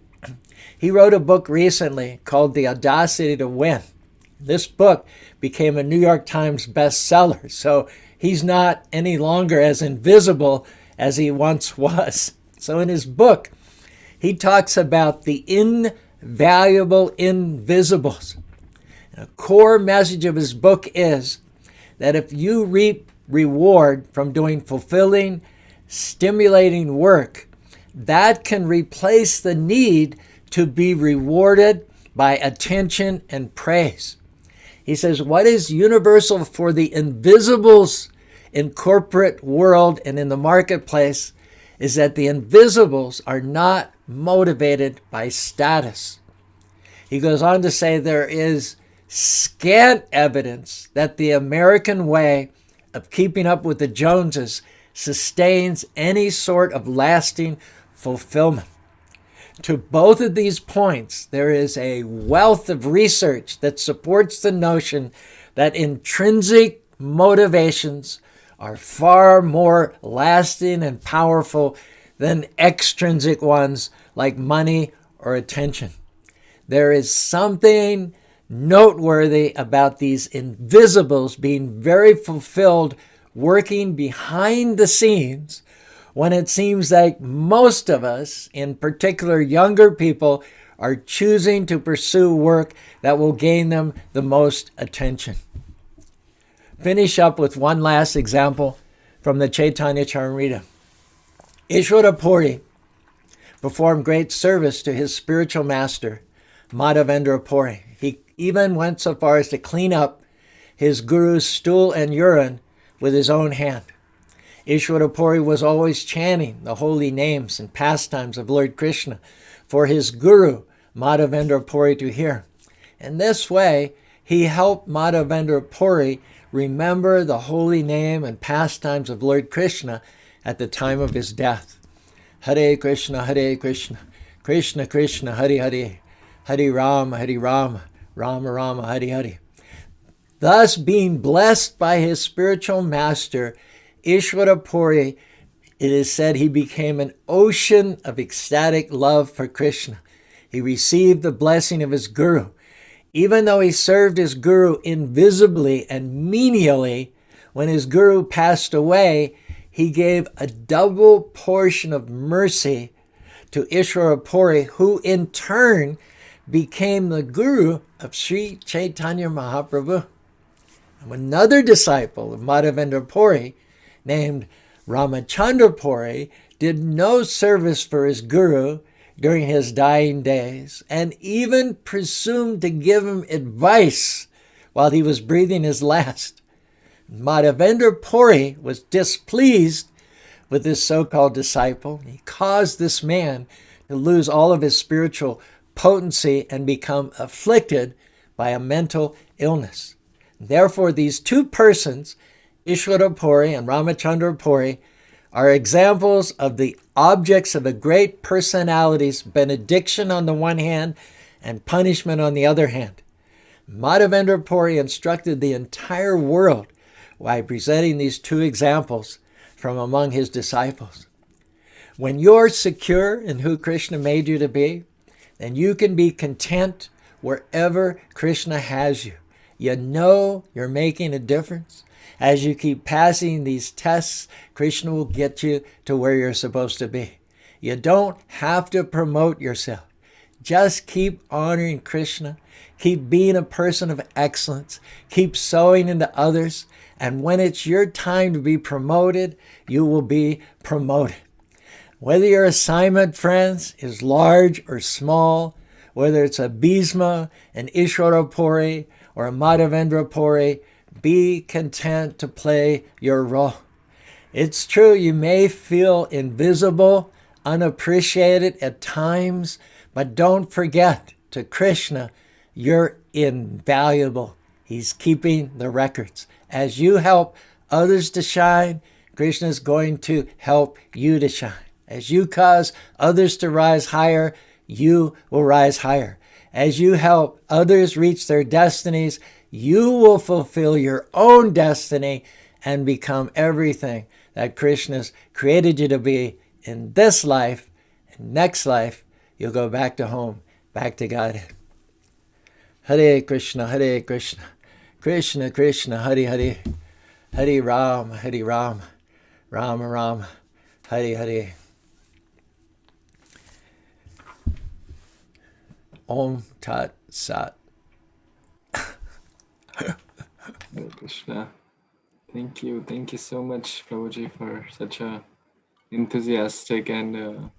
He wrote a book recently called The Audacity to Win. This book became a New York Times bestseller, so he's not any longer as invisible as he once was. So in his book, he talks about the invaluable invisibles. And a core message of his book is that if you reap reward from doing fulfilling, stimulating work, that can replace the need to be rewarded by attention and praise. He says, what is universal for the invisibles in corporate world and in the marketplace is that the invisibles are not motivated by status. He goes on to say there is scant evidence that the American way of keeping up with the Joneses sustains any sort of lasting fulfillment. To both of these points, there is a wealth of research that supports the notion that intrinsic motivations are far more lasting and powerful than extrinsic ones like money or attention. There is something noteworthy about these invisibles being very fulfilled, working behind the scenes, when it seems like most of us, in particular younger people, are choosing to pursue work that will gain them the most attention. Finish up with one last example from the Chaitanya Charitamrita. Ishvara Puri performed great service to his spiritual master, Madhavendra Puri. He even went so far as to clean up his guru's stool and urine with his own hand. Ishvara Puri was always chanting the holy names and pastimes of Lord Kṛṣṇa for his guru, Madhavendra Puri, to hear. In this way, he helped Madhavendra Puri remember the holy name and pastimes of Lord Kṛṣṇa at the time of his death. Hare Krishna, Krishna Krishna, Hare Hare, Hare Rama, Rama Rama, Hare Hare. Thus, being blessed by his spiritual master, Ishvara Puri, it is said he became an ocean of ecstatic love for Kṛṣṇa. He received the blessing of his guru. Even though he served his guru invisibly and menially, when his guru passed away, he gave a double portion of mercy to Ishvara Puri, who in turn became the guru of Sri Chaitanya Mahaprabhu. Another disciple of Madhavendra Puri, named Ramachandra Puri, did no service for his guru during his dying days, and even presumed to give him advice while he was breathing his last. Madhavendra Puri was displeased with this so-called disciple. He caused this man to lose all of his spiritual potency and become afflicted by a mental illness. Therefore, these two persons, Ishvara Puri and Ramachandra Puri, are examples of the objects of a great personality's benediction on the one hand and punishment on the other hand. Madhavendra Puri instructed the entire world by presenting these two examples from among his disciples. When you're secure in who Kṛṣṇa made you to be, then you can be content wherever Kṛṣṇa has you. You know you're making a difference. As you keep passing these tests, Kṛṣṇa will get you to where you're supposed to be. You don't have to promote yourself. Just keep honoring Kṛṣṇa. Keep being a person of excellence. Keep sowing into others. And when it's your time to be promoted, you will be promoted. Whether your assignment, friends, is large or small, whether it's a Bhishma, an Ishvara Puri, or a Madhavendra Puri, be content to play your role. It's true, you may feel invisible, unappreciated at times, but don't forget, to Kṛṣṇa, you're invaluable. He's keeping the records. As you help others to shine, Kṛṣṇa is going to help you to shine. As you cause others to rise higher, you will rise higher. As you help others reach their destinies, you will fulfill your own destiny and become everything that Kṛṣṇa's created you to be in this life. And next life, you'll go back to home, back to Godhead. Hare Kṛṣṇa, Hare Kṛṣṇa, Kṛṣṇa Kṛṣṇa, Hare Hare, Hare Rama, Rama Rama, Hare Hare. Om Tat Sat. Hare Kṛṣṇa. Thank you. Thank you so much, Prabhuji, for such a enthusiastic and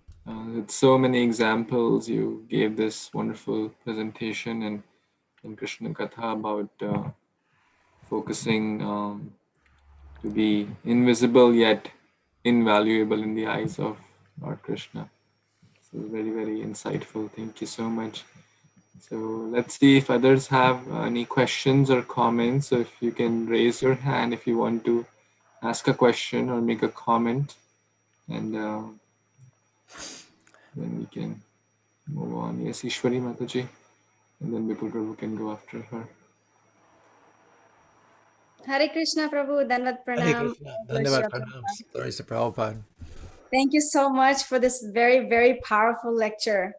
with so many examples. You gave this wonderful presentation in Kṛṣṇa Katha about focusing to be invisible yet invaluable in the eyes of Lord Kṛṣṇa. So very, very insightful. Thank you so much. So let's see if others have any questions or comments. So if you can raise your hand if you want to ask a question or make a comment, and then we can move on. Yes, Ishwari Mataji, and then Bipul Prabhu can go after her. Hare Krishna Prabhu, Danvat Hare Pranam. Krishna, Dandavat Pranams. Glories to Prabhupada. Thank you so much for this very, very powerful lecture.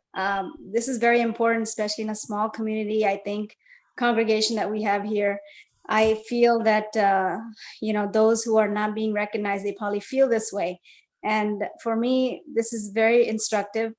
This is very important, especially in a small community, I think, congregation that we have here. I feel that, those who are not being recognized, they probably feel this way. And for me, this is very instructive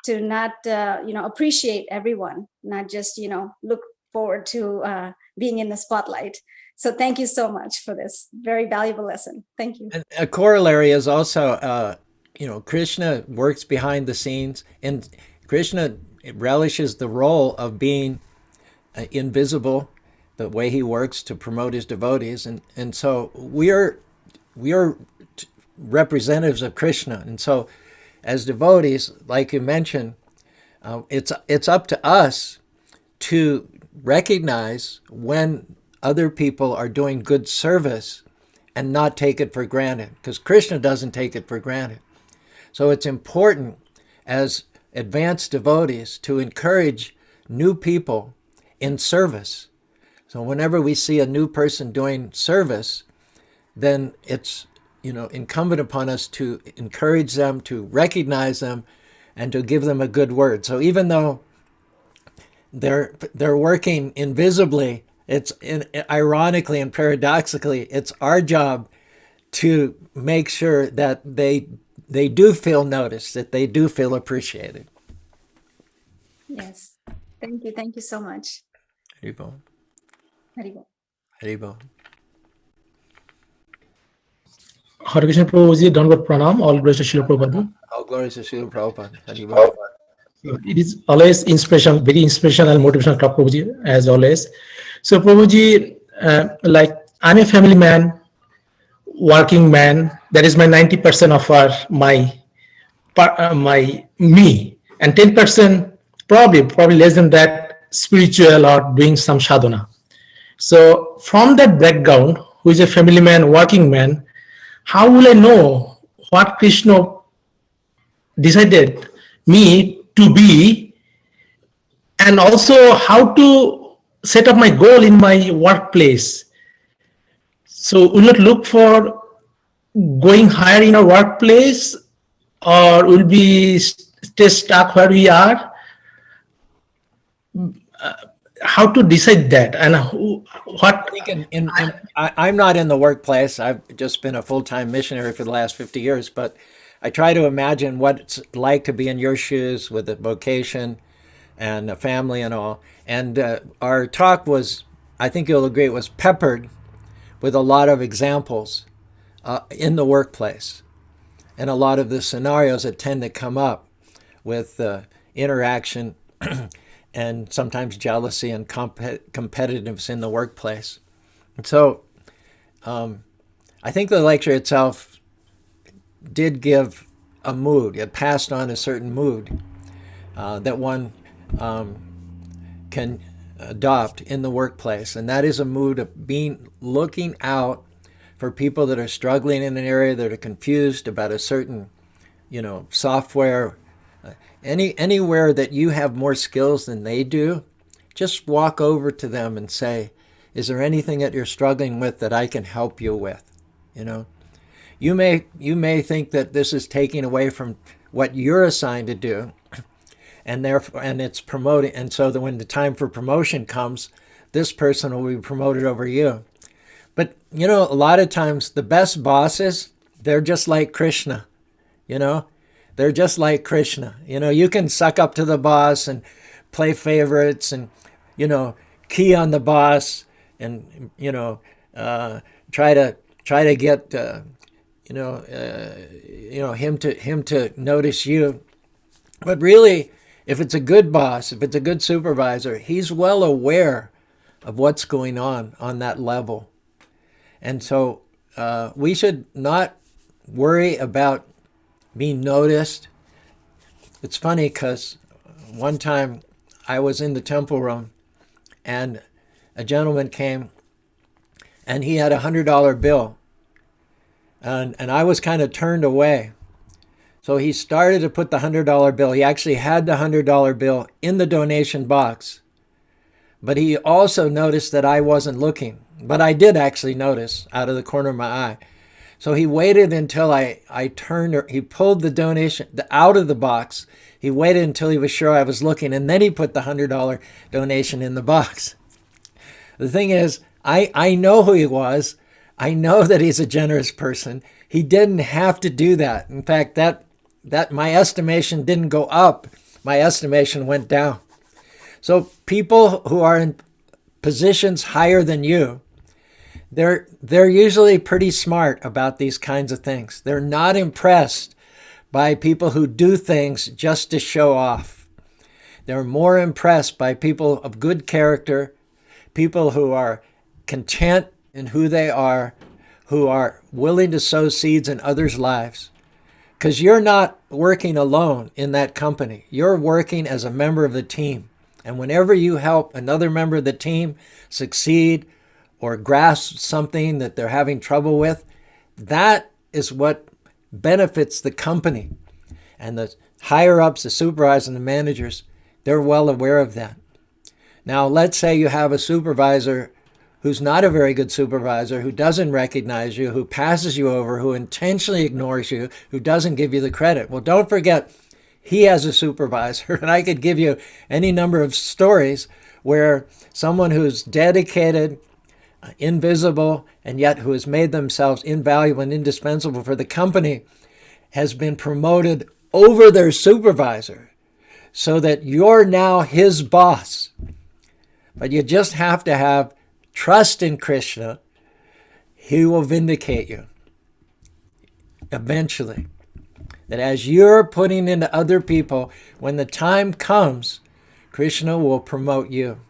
to not, appreciate everyone, not just, look forward to being in the spotlight. So thank you so much for this very valuable lesson. Thank you. And a corollary is also, Kṛṣṇa works behind the scenes, and Kṛṣṇa relishes the role of being invisible, the way he works to promote his devotees. And so we are representatives of Kṛṣṇa. And so as devotees, like you mentioned, it's up to us to recognize when other people are doing good service and not take it for granted, because Kṛṣṇa doesn't take it for granted. So it's important as advanced devotees to encourage new people in service. So whenever we see a new person doing service, then it's incumbent upon us to encourage them, to recognize them, and to give them a good word. So even though they're working invisibly, it's ironically and paradoxically, it's our job to make sure that they do feel noticed, that they do feel appreciated. Yes. Thank you. Thank you so much. Haribol. Haribol. Haribol. Hare Krishna Prabhuji, Dandavat Pranam, all glories to Srila Prabhupada. All glories to Srila Prabhupada. Haribol. It is always inspirational, very inspirational and motivational talk, Prabhuji, as always. So Prabhuji, like I'm a family man, working man. That is my 90% of my me, and 10% probably less than that spiritual or doing some sadhana. So from that background, who is a family man, working man, how will I know what Kṛṣṇa decided me to be, and also how to set up my goal in my workplace. So we'll not look for going higher in our workplace, or we'll be stay stuck where we are. How to decide that, and what? I think I'm not in the workplace. I've just been a full-time missionary for the last 50 years, but I try to imagine what it's like to be in your shoes with a vocation and a family and all. And our talk was, I think you'll agree, it was peppered with a lot of examples in the workplace, and a lot of the scenarios that tend to come up with interaction and sometimes jealousy and competitiveness in the workplace. And so I think the lecture itself did give a mood. It passed on a certain mood that one can adopt in the workplace. And that is a mood of looking out for people that are struggling in an area, that are confused about a certain, software. Anywhere that you have more skills than they do, just walk over to them and say, is there anything that you're struggling with that I can help you with? You may think that this is taking away from what you're assigned to do, and therefore, and it's promoting, and so that when the time for promotion comes, this person will be promoted over you. But a lot of times the best bosses, they're just like Kṛṣṇa, They're just like Kṛṣṇa. You can suck up to the boss and play favorites and, key on the boss and, try to get, him to notice you. But really, if it's a good boss, if it's a good supervisor, he's well aware of what's going on that level. And so we should not worry about being noticed. It's funny because one time I was in the temple room and a gentleman came and he had $100 bill and I was kind of turned away. So he started to put the $100 bill. He actually had the $100 bill in the donation box, but he also noticed that I wasn't looking. But I did actually notice out of the corner of my eye. So he waited until I turned, he pulled the donation out of the box. He waited until he was sure I was looking, and then he put the $100 donation in the box. The thing is, I know who he was. I know that he's a generous person. He didn't have to do that. In fact, that my estimation didn't go up. My estimation went down. So people who are in positions higher than you, they're usually pretty smart about these kinds of things. They're not impressed by people who do things just to show off. They're more impressed by people of good character, people who are content in who they are, who are willing to sow seeds in others' lives. Because you're not working alone in that company. You're working as a member of the team. And whenever you help another member of the team succeed or grasp something that they're having trouble with, that is what benefits the company. And the higher ups, the supervisors and the managers, they're well aware of that. Now, let's say you have a supervisor who's not a very good supervisor, who doesn't recognize you, who passes you over, who intentionally ignores you, who doesn't give you the credit. Well, don't forget, he has a supervisor, and I could give you any number of stories where someone who's dedicated, invisible, and yet who has made themselves invaluable and indispensable for the company has been promoted over their supervisor so that you're now his boss. But you just have to have trust in Kṛṣṇa. He will vindicate you eventually. That as you're putting into other people, when the time comes, Kṛṣṇa will promote you.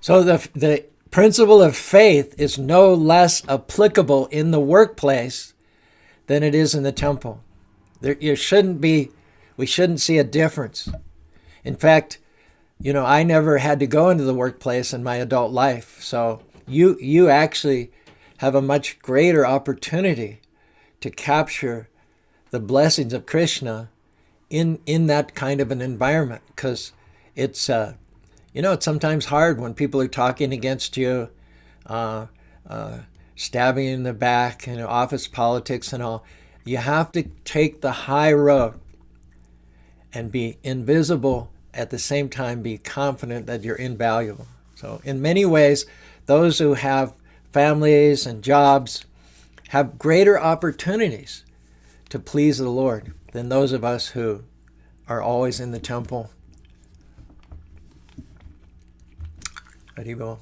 So the principle of faith is no less applicable in the workplace than it is in the temple. We shouldn't see a difference. In fact, I never had to go into the workplace in my adult life. So you actually have a much greater opportunity to capture the blessings of Kṛṣṇa in that kind of an environment, because it's it's sometimes hard when people are talking against you, stabbing you in the back, office politics and all. You have to take the high road and be invisible, at the same time be confident that you're invaluable. So in many ways, those who have families and jobs have greater opportunities to please the Lord than those of us who are always in the temple. Haribol.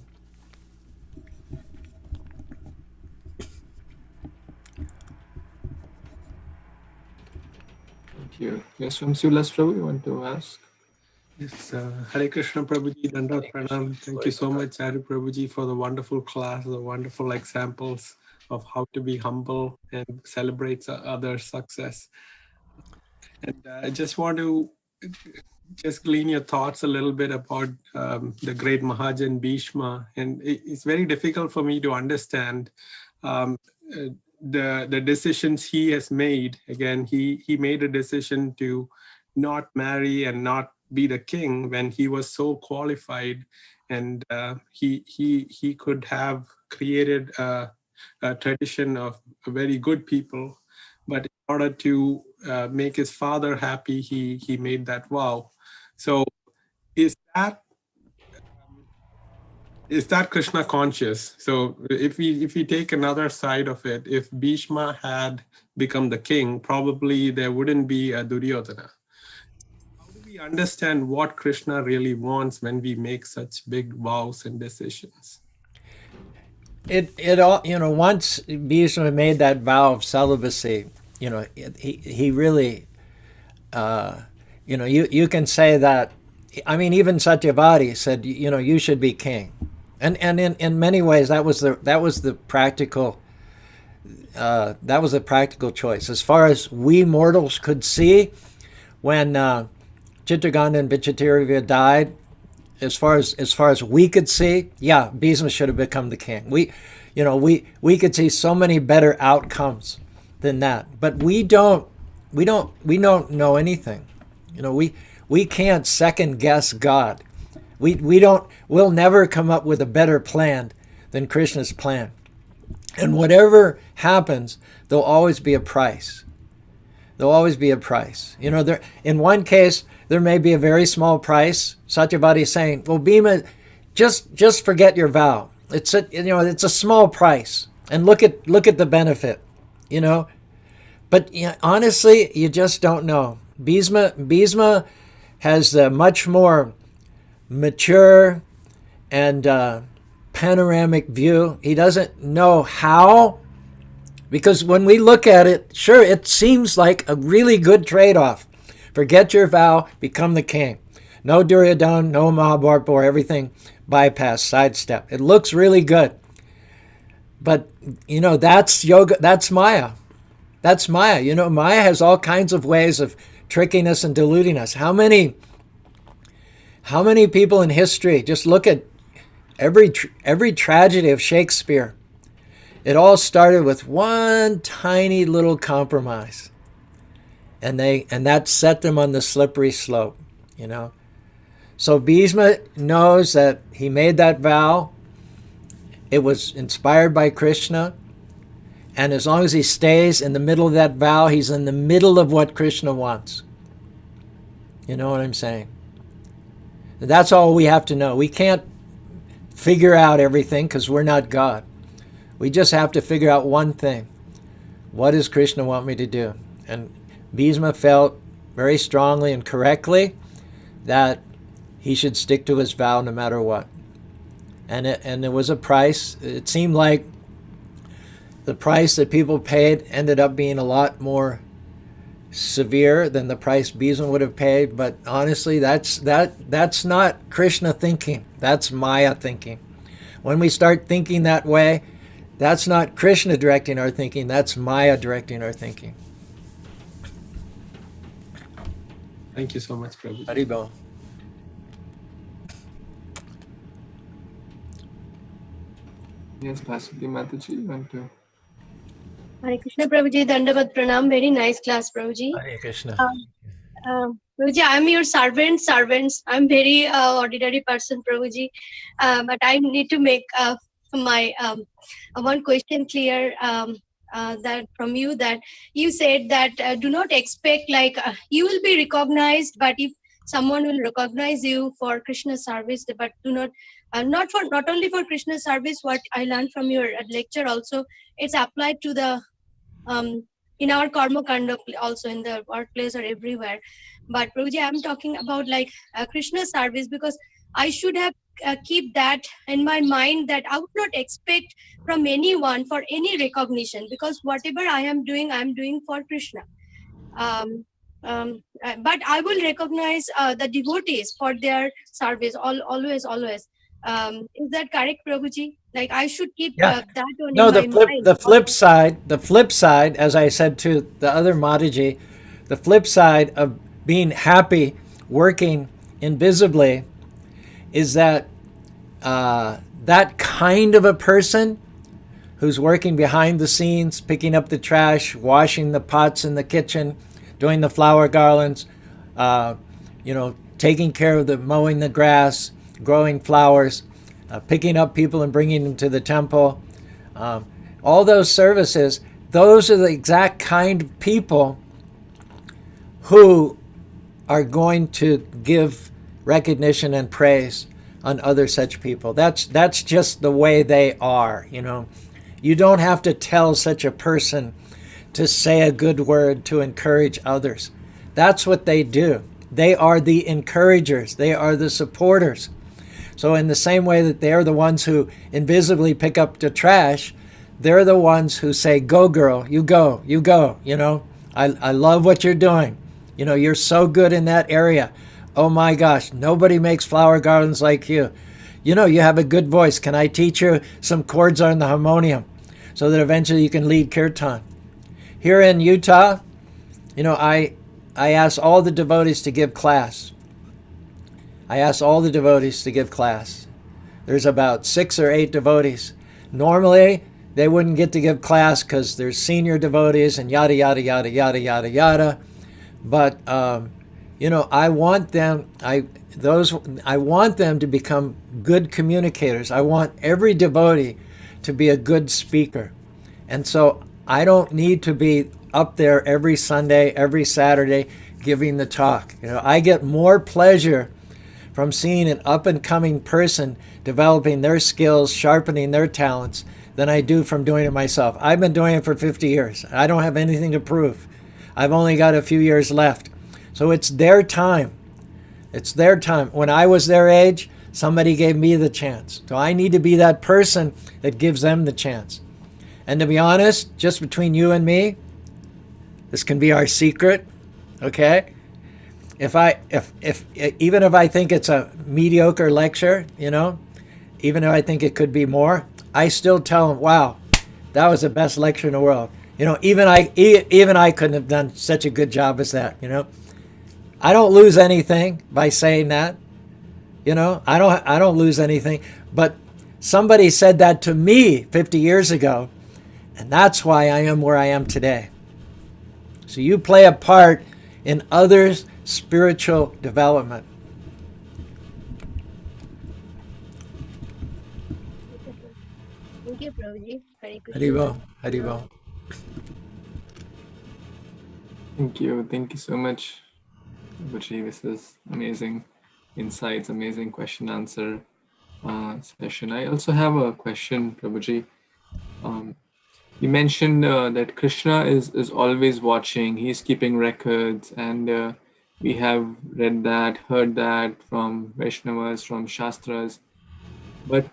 Thank you. Yes, from Silas Prabhu, you want to ask? Yes, Hare Krishna Prabhuji, Dandavat Pranam. Thank you so much, Hari Prabhuji, for the wonderful class, the wonderful examples of how to be humble and celebrate others' success. And I just want to just glean your thoughts a little bit about the great Mahajan Bhishma. And it's very difficult for me to understand the decisions he has made. Again, he made a decision to not marry and not be the king when he was so qualified, and he could have created a tradition of very good people. But in order to make his father happy, he made that vow. So is that Kṛṣṇa conscious? So if we take another side of it, if Bhishma had become the king, probably there wouldn't be a Duryodhana. How do we understand what Kṛṣṇa really wants when we make such big vows and decisions? It all, once Bhishma made that vow of celibacy, he really, you can say that. I mean, even Satyavati said, you should be king, and in many ways that was the practical choice. As far as we mortals could see, when Chitraganda and Vichitravirya died, as far as we could see, yeah, Bhishma should have become the king. We could see so many better outcomes than that, but we don't know anything. We can't second guess God. We'll never come up with a better plan than Krishna's plan. And whatever happens, there'll always be a price. There'll always be a price. In one case, there may be a very small price. Satyavati is saying, well, Bhima, just forget your vow. It's a small price. And look at the benefit, But honestly, you just don't know. Bhishma has a much more mature and panoramic view. He doesn't know how, because when we look at it, sure, it seems like a really good trade-off. Forget your vow, become the king. No Duryodhana, no Mahabharata, everything bypass, sidestep. It looks really good. But, that's yoga, that's Maya. That's Maya. Maya has all kinds of ways of tricking us and deluding us. How many people in history, just look at every tragedy of Shakespeare. It all started with one tiny little compromise. And that set them on the slippery slope, So Bhishma knows that he made that vow. It was inspired by Kṛṣṇa. And as long as he stays in the middle of that vow, he's in the middle of what Kṛṣṇa wants. You know what I'm saying? That's all we have to know. We can't figure out everything because we're not God. We just have to figure out one thing. What does Kṛṣṇa want me to do? And Bhishma felt very strongly and correctly that he should stick to his vow no matter what. And there was a price. It seemed like the price that people paid ended up being a lot more severe than the price Bhishma would have paid. But honestly, that's not Kṛṣṇa thinking. That's Maya thinking. When we start thinking that way, that's not Kṛṣṇa directing our thinking. That's Maya directing our thinking. Thank you so much, Prabhu. Haribol. Yes, possibly Mataji, you want to? Hare Krishna, Prabhuji, Dandavat Pranam. Very nice class, Prabhuji. Hare Krishna. Prabhuji, I'm your servants. I'm very ordinary person, Prabhuji. But I need to make my one question clear that from you, that you said that do not expect like you will be recognized, but if someone will recognize you for Krishna service, but do not not only for Krishna service. What I learned from your lecture also, it's applied to the in our karma kanda, also in the workplace or everywhere. But Prabhuji, I'm talking about like Krishna service, because I should have keep that in my mind, that I would not expect from anyone for any recognition, because whatever I'm doing for Krishna. But I will recognize the devotees for their service, always. Is that correct, Prabhuji? Like I should keep Yeah. that one No, in my mind. the flip side, as I said to the other Mataji, the flip side of being happy working invisibly is that that kind of a person who's working behind the scenes, picking up the trash, washing the pots in the kitchen, doing the flower garlands, taking care of mowing the grass, growing flowers, picking up people and bringing them to the temple. All those services, those are the exact kind of people who are going to give recognition and praise on other such people. That's just the way they are, You don't have to tell such a person to say a good word to encourage others. That's what they do. They are the encouragers. They are the supporters. So in the same way that they're the ones who invisibly pick up the trash, they're the ones who say, go girl, you go, I love what you're doing. You're so good in that area. Oh my gosh, nobody makes flower gardens like you. You have a good voice. Can I teach you some chords on the harmonium so that eventually you can lead kirtan? Here in Utah, I asked all the devotees to give class. There's about 6 or 8 devotees. Normally, they wouldn't get to give class because there's senior devotees and yada, yada, yada, yada, yada, yada. But, I want them to become good communicators. I want every devotee to be a good speaker. And so I don't need to be up there every Sunday, every Saturday giving the talk. I get more pleasure from seeing an up-and-coming person developing their skills, sharpening their talents, than I do from doing it myself. I've been doing it for 50 years. I don't have anything to prove. I've only got a few years left. So it's their time. It's their time. When I was their age, somebody gave me the chance. So I need to be that person that gives them the chance. And to be honest, just between you and me, this can be our secret, okay? Even if I think it's a mediocre lecture, even if I think it could be more, I still tell them, wow, that was the best lecture in the world. Even I couldn't have done such a good job as that, I don't lose anything by saying that. I don't lose anything. But somebody said that to me 50 years ago, and that's why I am where I am today. So you play a part in others' spiritual development. Thank you, Prabhuji. Hare Krishna. Haribol, Haribol. Thank you so much, Prabhuji. This is amazing insights, amazing question answer session. I also have a question, Prabhuji. You mentioned that Kṛṣṇa is always watching. He's keeping records, and we have read that, heard that from Vaishnavas, from Shastras. But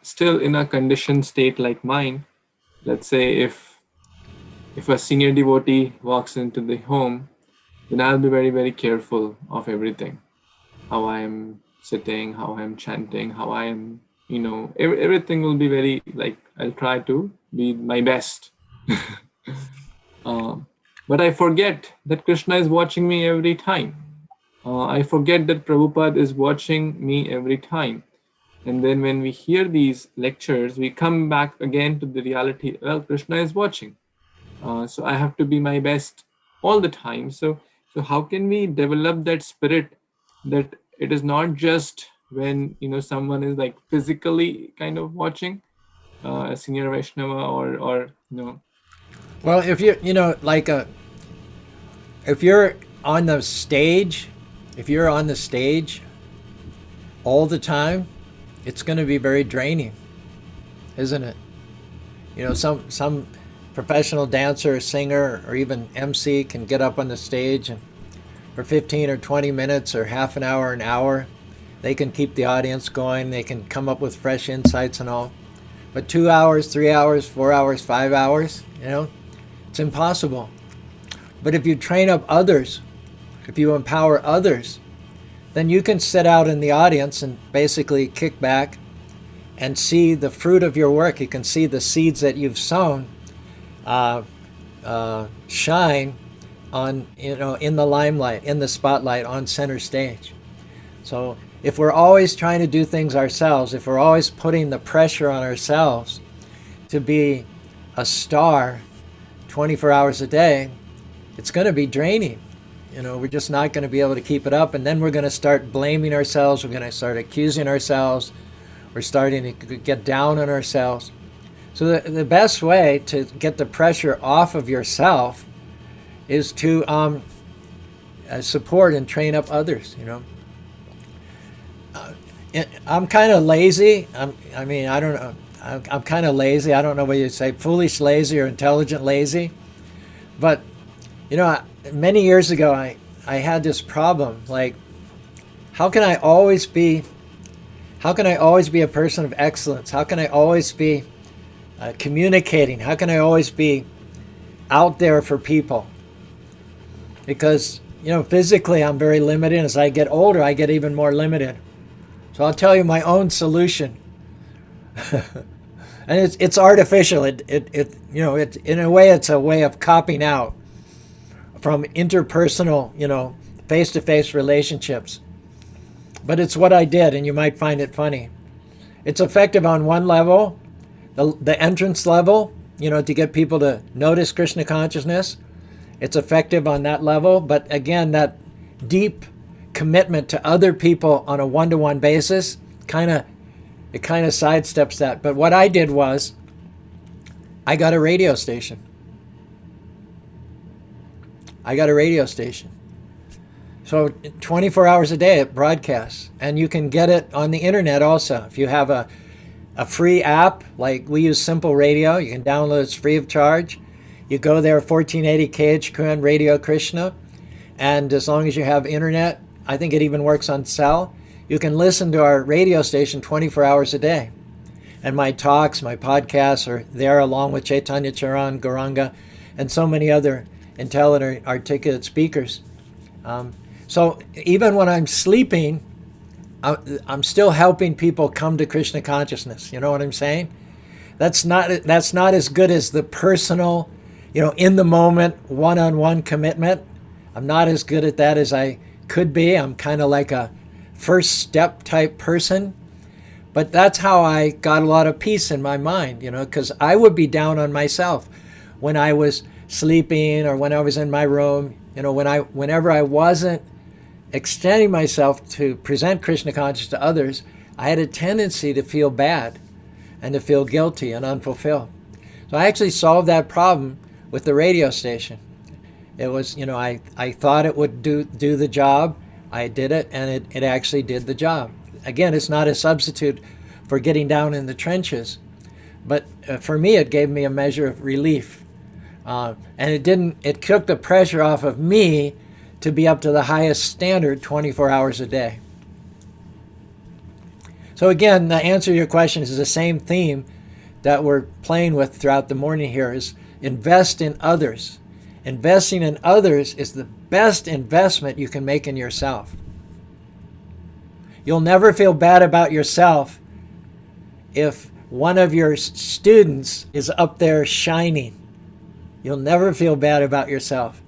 still, in a conditioned state like mine, let's say if a senior devotee walks into the home, then I'll be very, very careful of everything. How I am sitting, how I am chanting, how I am, everything will be very, I'll try to be my best. But I forget that Kṛṣṇa is watching me every time. I forget that Prabhupada is watching me every time. And then when we hear these lectures, we come back again to the reality, well, Kṛṣṇa is watching. So I have to be my best all the time. So how can we develop that spirit, that it is not just when someone is like physically kind of watching, a senior Vaishnava or Well, if if you're on the stage, if you're on the stage all the time, it's going to be very draining, isn't it? Some professional dancer or singer or even MC can get up on the stage and for 15 or 20 minutes or half an hour, they can keep the audience going. They can come up with fresh insights and all. But 2 hours, 3 hours, 4 hours, 5 hours, it's impossible. But if you train up others, if you empower others, then you can sit out in the audience and basically kick back and see the fruit of your work. You can see the seeds that you've sown shine on, in the limelight, in the spotlight, on center stage. So if we're always trying to do things ourselves, if we're always putting the pressure on ourselves to be a star 24 hours a day, it's going to be draining. We're just not going to be able to keep it up. And then we're going to start blaming ourselves. We're going to start accusing ourselves. We're starting to get down on ourselves. So the best way to get the pressure off of yourself is to support and train up others. I'm kind of lazy. I don't know. I'm kind of lazy. I don't know whether you say foolish lazy or intelligent lazy. But, many years ago, I had this problem. Like, how can I always be a person of excellence? How can I always be communicating? How can I always be out there for people? Because, physically I'm very limited. As I get older, I get even more limited. So I'll tell you my own solution. And it's artificial. It in a way, it's a way of copping out from interpersonal, face-to-face relationships. But it's what I did, and you might find it funny. It's effective on one level, the entrance level, to get people to notice Krishna consciousness. It's effective on that level, but again, that deep commitment to other people on a one-to-one basis kind of sidesteps that. But what I did was, I got a radio station. So 24 hours a day it broadcasts, and you can get it on the internet also. If you have a free app, like we use Simple Radio, you can download it, it's free of charge. You go there, 1480 KHQN Radio Kṛṣṇa, and as long as you have internet, I think it even works on cell, you can listen to our radio station 24 hours a day. And my talks, my podcasts are there along with Chaitanya Charan, Gauranga, and so many other intelligent, articulate speakers. So even when I'm sleeping, I'm still helping people come to Krishna consciousness. You know what I'm saying? That's not as good as the personal, in the moment, one-on-one commitment. I'm not as good at that as I could be. I'm kind of like a first step type person. But that's how I got a lot of peace in my mind, because I would be down on myself when I was sleeping or when I was in my room, whenever I wasn't extending myself to present Krishna consciousness to others, I had a tendency to feel bad and to feel guilty and unfulfilled. So I actually solved that problem with the radio station. It was, I thought it would do the job. I did it, and it actually did the job. Again, it's not a substitute for getting down in the trenches, but for me, it gave me a measure of relief. And it took the pressure off of me to be up to the highest standard 24 hours a day. So again, the answer to your question is the same theme that we're playing with throughout the morning here, is invest in others. Investing in others is the best investment you can make in yourself. You'll never feel bad about yourself if one of your students is up there shining. You'll never feel bad about yourself.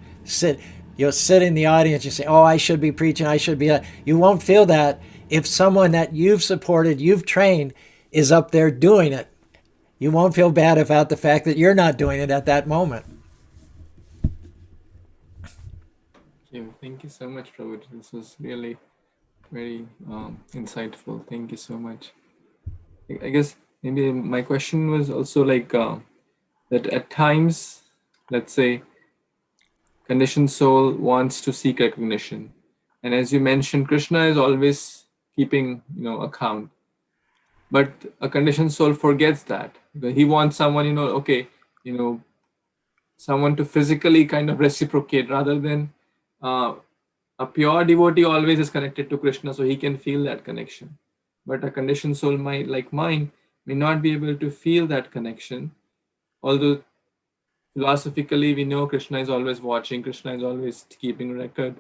You'll sit in the audience, you say, oh, I should be preaching, I should be that. You won't feel that if someone that you've supported, you've trained, is up there doing it. You won't feel bad about the fact that you're not doing it at that moment. you. Thank you so much, Prabhu. This was really very insightful. Thank you so much. I guess maybe my question was also like that at times, let's say, conditioned soul wants to seek recognition, and as you mentioned, Kṛṣṇa is always keeping account, but a conditioned soul forgets that. He wants someone, okay, someone to physically kind of reciprocate, rather than a pure devotee always is connected to Kṛṣṇa, so he can feel that connection. But a conditioned soul like mine may not be able to feel that connection, although philosophically we know Kṛṣṇa is always watching, Kṛṣṇa is always keeping record.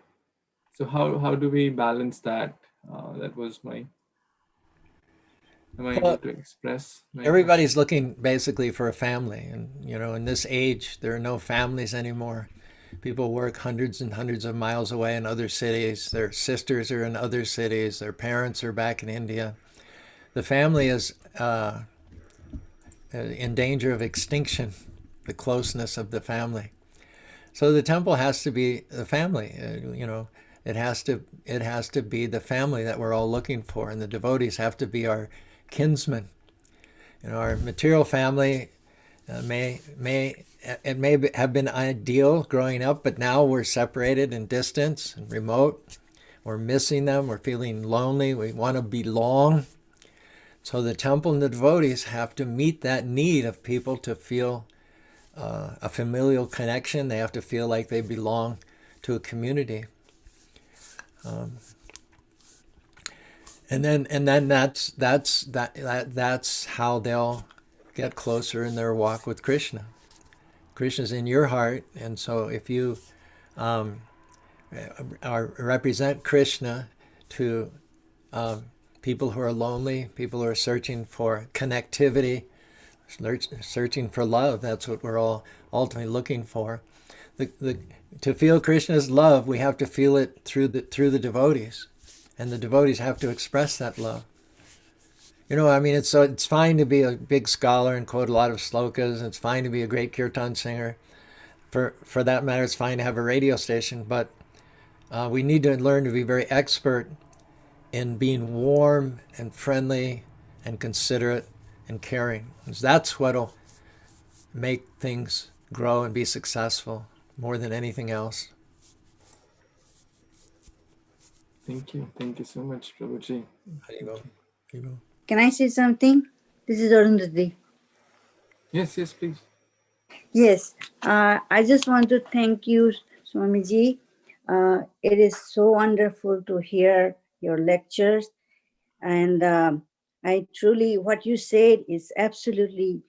So how do we balance that? That was my. Am I able to express? Everybody's looking basically for a family, and in this age there are no families anymore. People work hundreds and hundreds of miles away in other cities. Their sisters are in other cities. Their parents are back in India. The family is in danger of extinction, the closeness of the family. So the temple has to be the family. It has to be the family that we're all looking for, and the devotees have to be our kinsmen. Our material family may have been ideal growing up, but now we're separated and distant and remote. We're missing them. We're feeling lonely. We want to belong. So the temple and the devotees have to meet that need of people to feel a familial connection. They have to feel like they belong to a community. And then that's how they'll get closer in their walk with Kṛṣṇa. Krishna's in your heart, and so if you represent Kṛṣṇa to people who are lonely, people who are searching for connectivity, searching for love, that's what we're all ultimately looking for. To feel Krishna's love, we have to feel it through the devotees, and the devotees have to express that love. It's fine to be a big scholar and quote a lot of slokas. It's fine to be a great kirtan singer. For that matter, it's fine to have a radio station, but we need to learn to be very expert in being warm and friendly and considerate and caring. Because that's what'll make things grow and be successful more than anything else. Thank you so much, Prabhuji. Can I say something? This is Arundhati. Yes, please. Yes, I just want to thank you, Swamiji. It is so wonderful to hear your lectures. And I truly, what you said is absolutely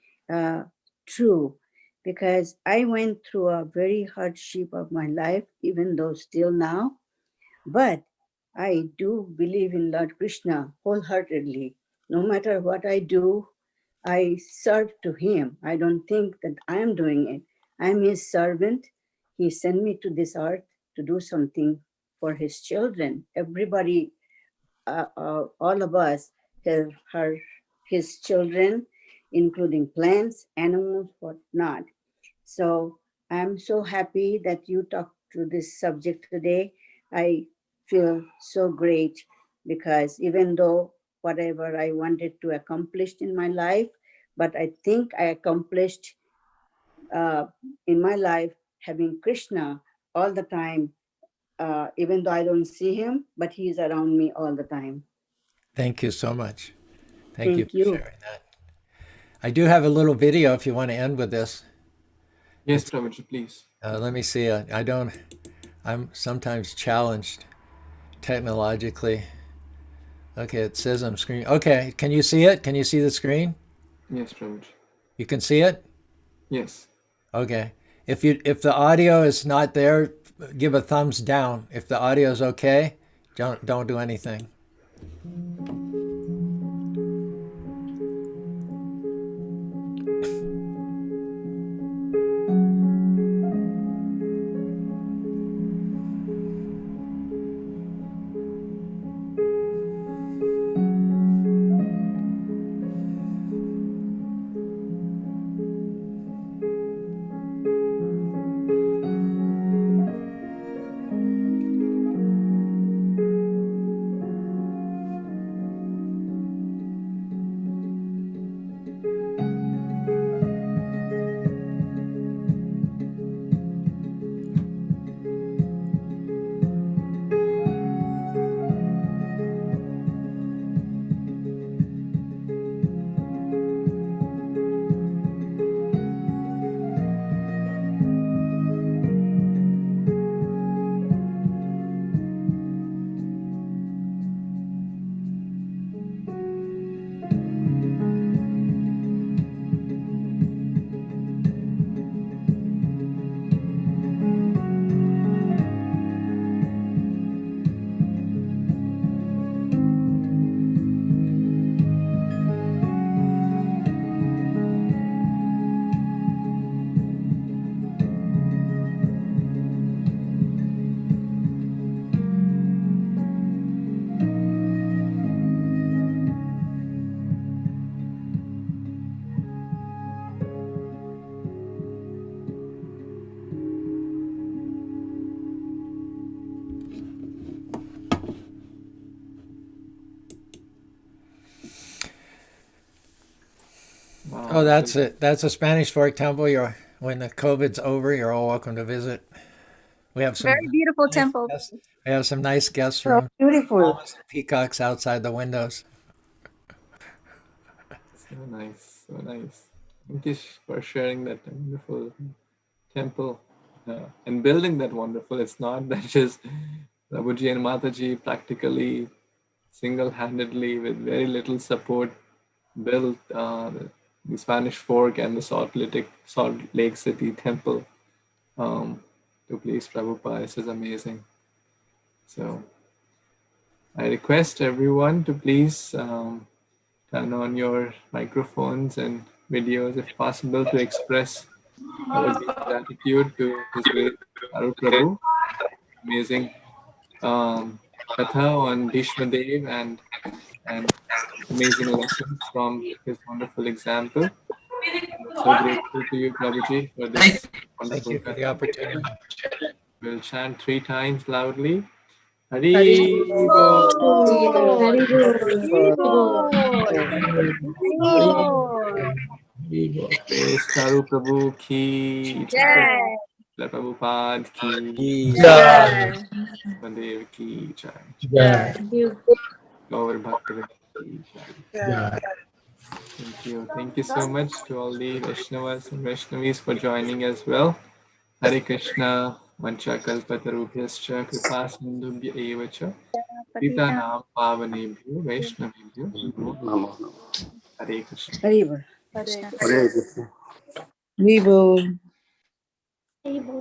true, because I went through a very hardship of my life, even though still now. But I do believe in Lord Kṛṣṇa wholeheartedly. No matter what I do, I serve to him. I don't think that I am doing it. I'm his servant. He sent me to this earth to do something for his children. Everybody, all of us are his children, including plants, animals, whatnot. So I'm so happy that you talked to this subject today. I feel so great, because even though whatever I wanted to accomplish in my life, but I think I accomplished in my life having Kṛṣṇa all the time, even though I don't see him, but he's around me all the time. Thank you so much. Thank you for you. sharing that. I do have a little video if you want to end with this. Yes, Prabhuji, please. Let me see. I'm sometimes challenged technologically. Okay, it says on screen. Okay, can you see it? Can you see the screen? Yes, Prabhuji. You can see it? Yes. Okay. If the audio is not there, give a thumbs down. If the audio is okay, don't do anything. Oh, that's it. That's a Spanish Fork temple. When the COVID's over, you're all welcome to visit. We have some Very beautiful nice temple. guest- we have some nice guest So rooms. beautiful. Almost peacocks outside the windows. So nice, so nice. Thank you for sharing that wonderful temple and building that wonderful. It's not that just Prabhuji and Mataji practically single-handedly with very little support built the Spanish Fork and the Salt Lake City temple to please Prabhupada. This is amazing. So I request everyone to please turn on your microphones and videos if possible to express our deep gratitude to His great Caru Prabhu. Amazing Katha on Bhishmadev and amazing lessons from his wonderful example. So grateful to you, Prabhuji, for this Thank wonderful you for the Katha. opportunity. We'll chant 3 times loudly. Hari Bol. Very good. Praise Caru Prabhu ki jai. Prabhupada ki Yeah. Madev ki jai. Yeah. Gaur Bhakta ki jai. Thank you. Thank you so much to all the Vaishnavas and Vaishnavis for joining as well. Hare Krishna, Mancha Kalpatarubhyascha, Kripa Sindhubhya Evacha, Sita Nam Pavanebhyo, Vaishnavibhyo, Namo Namo. Hare Krishna. Very good. Krishna. We will.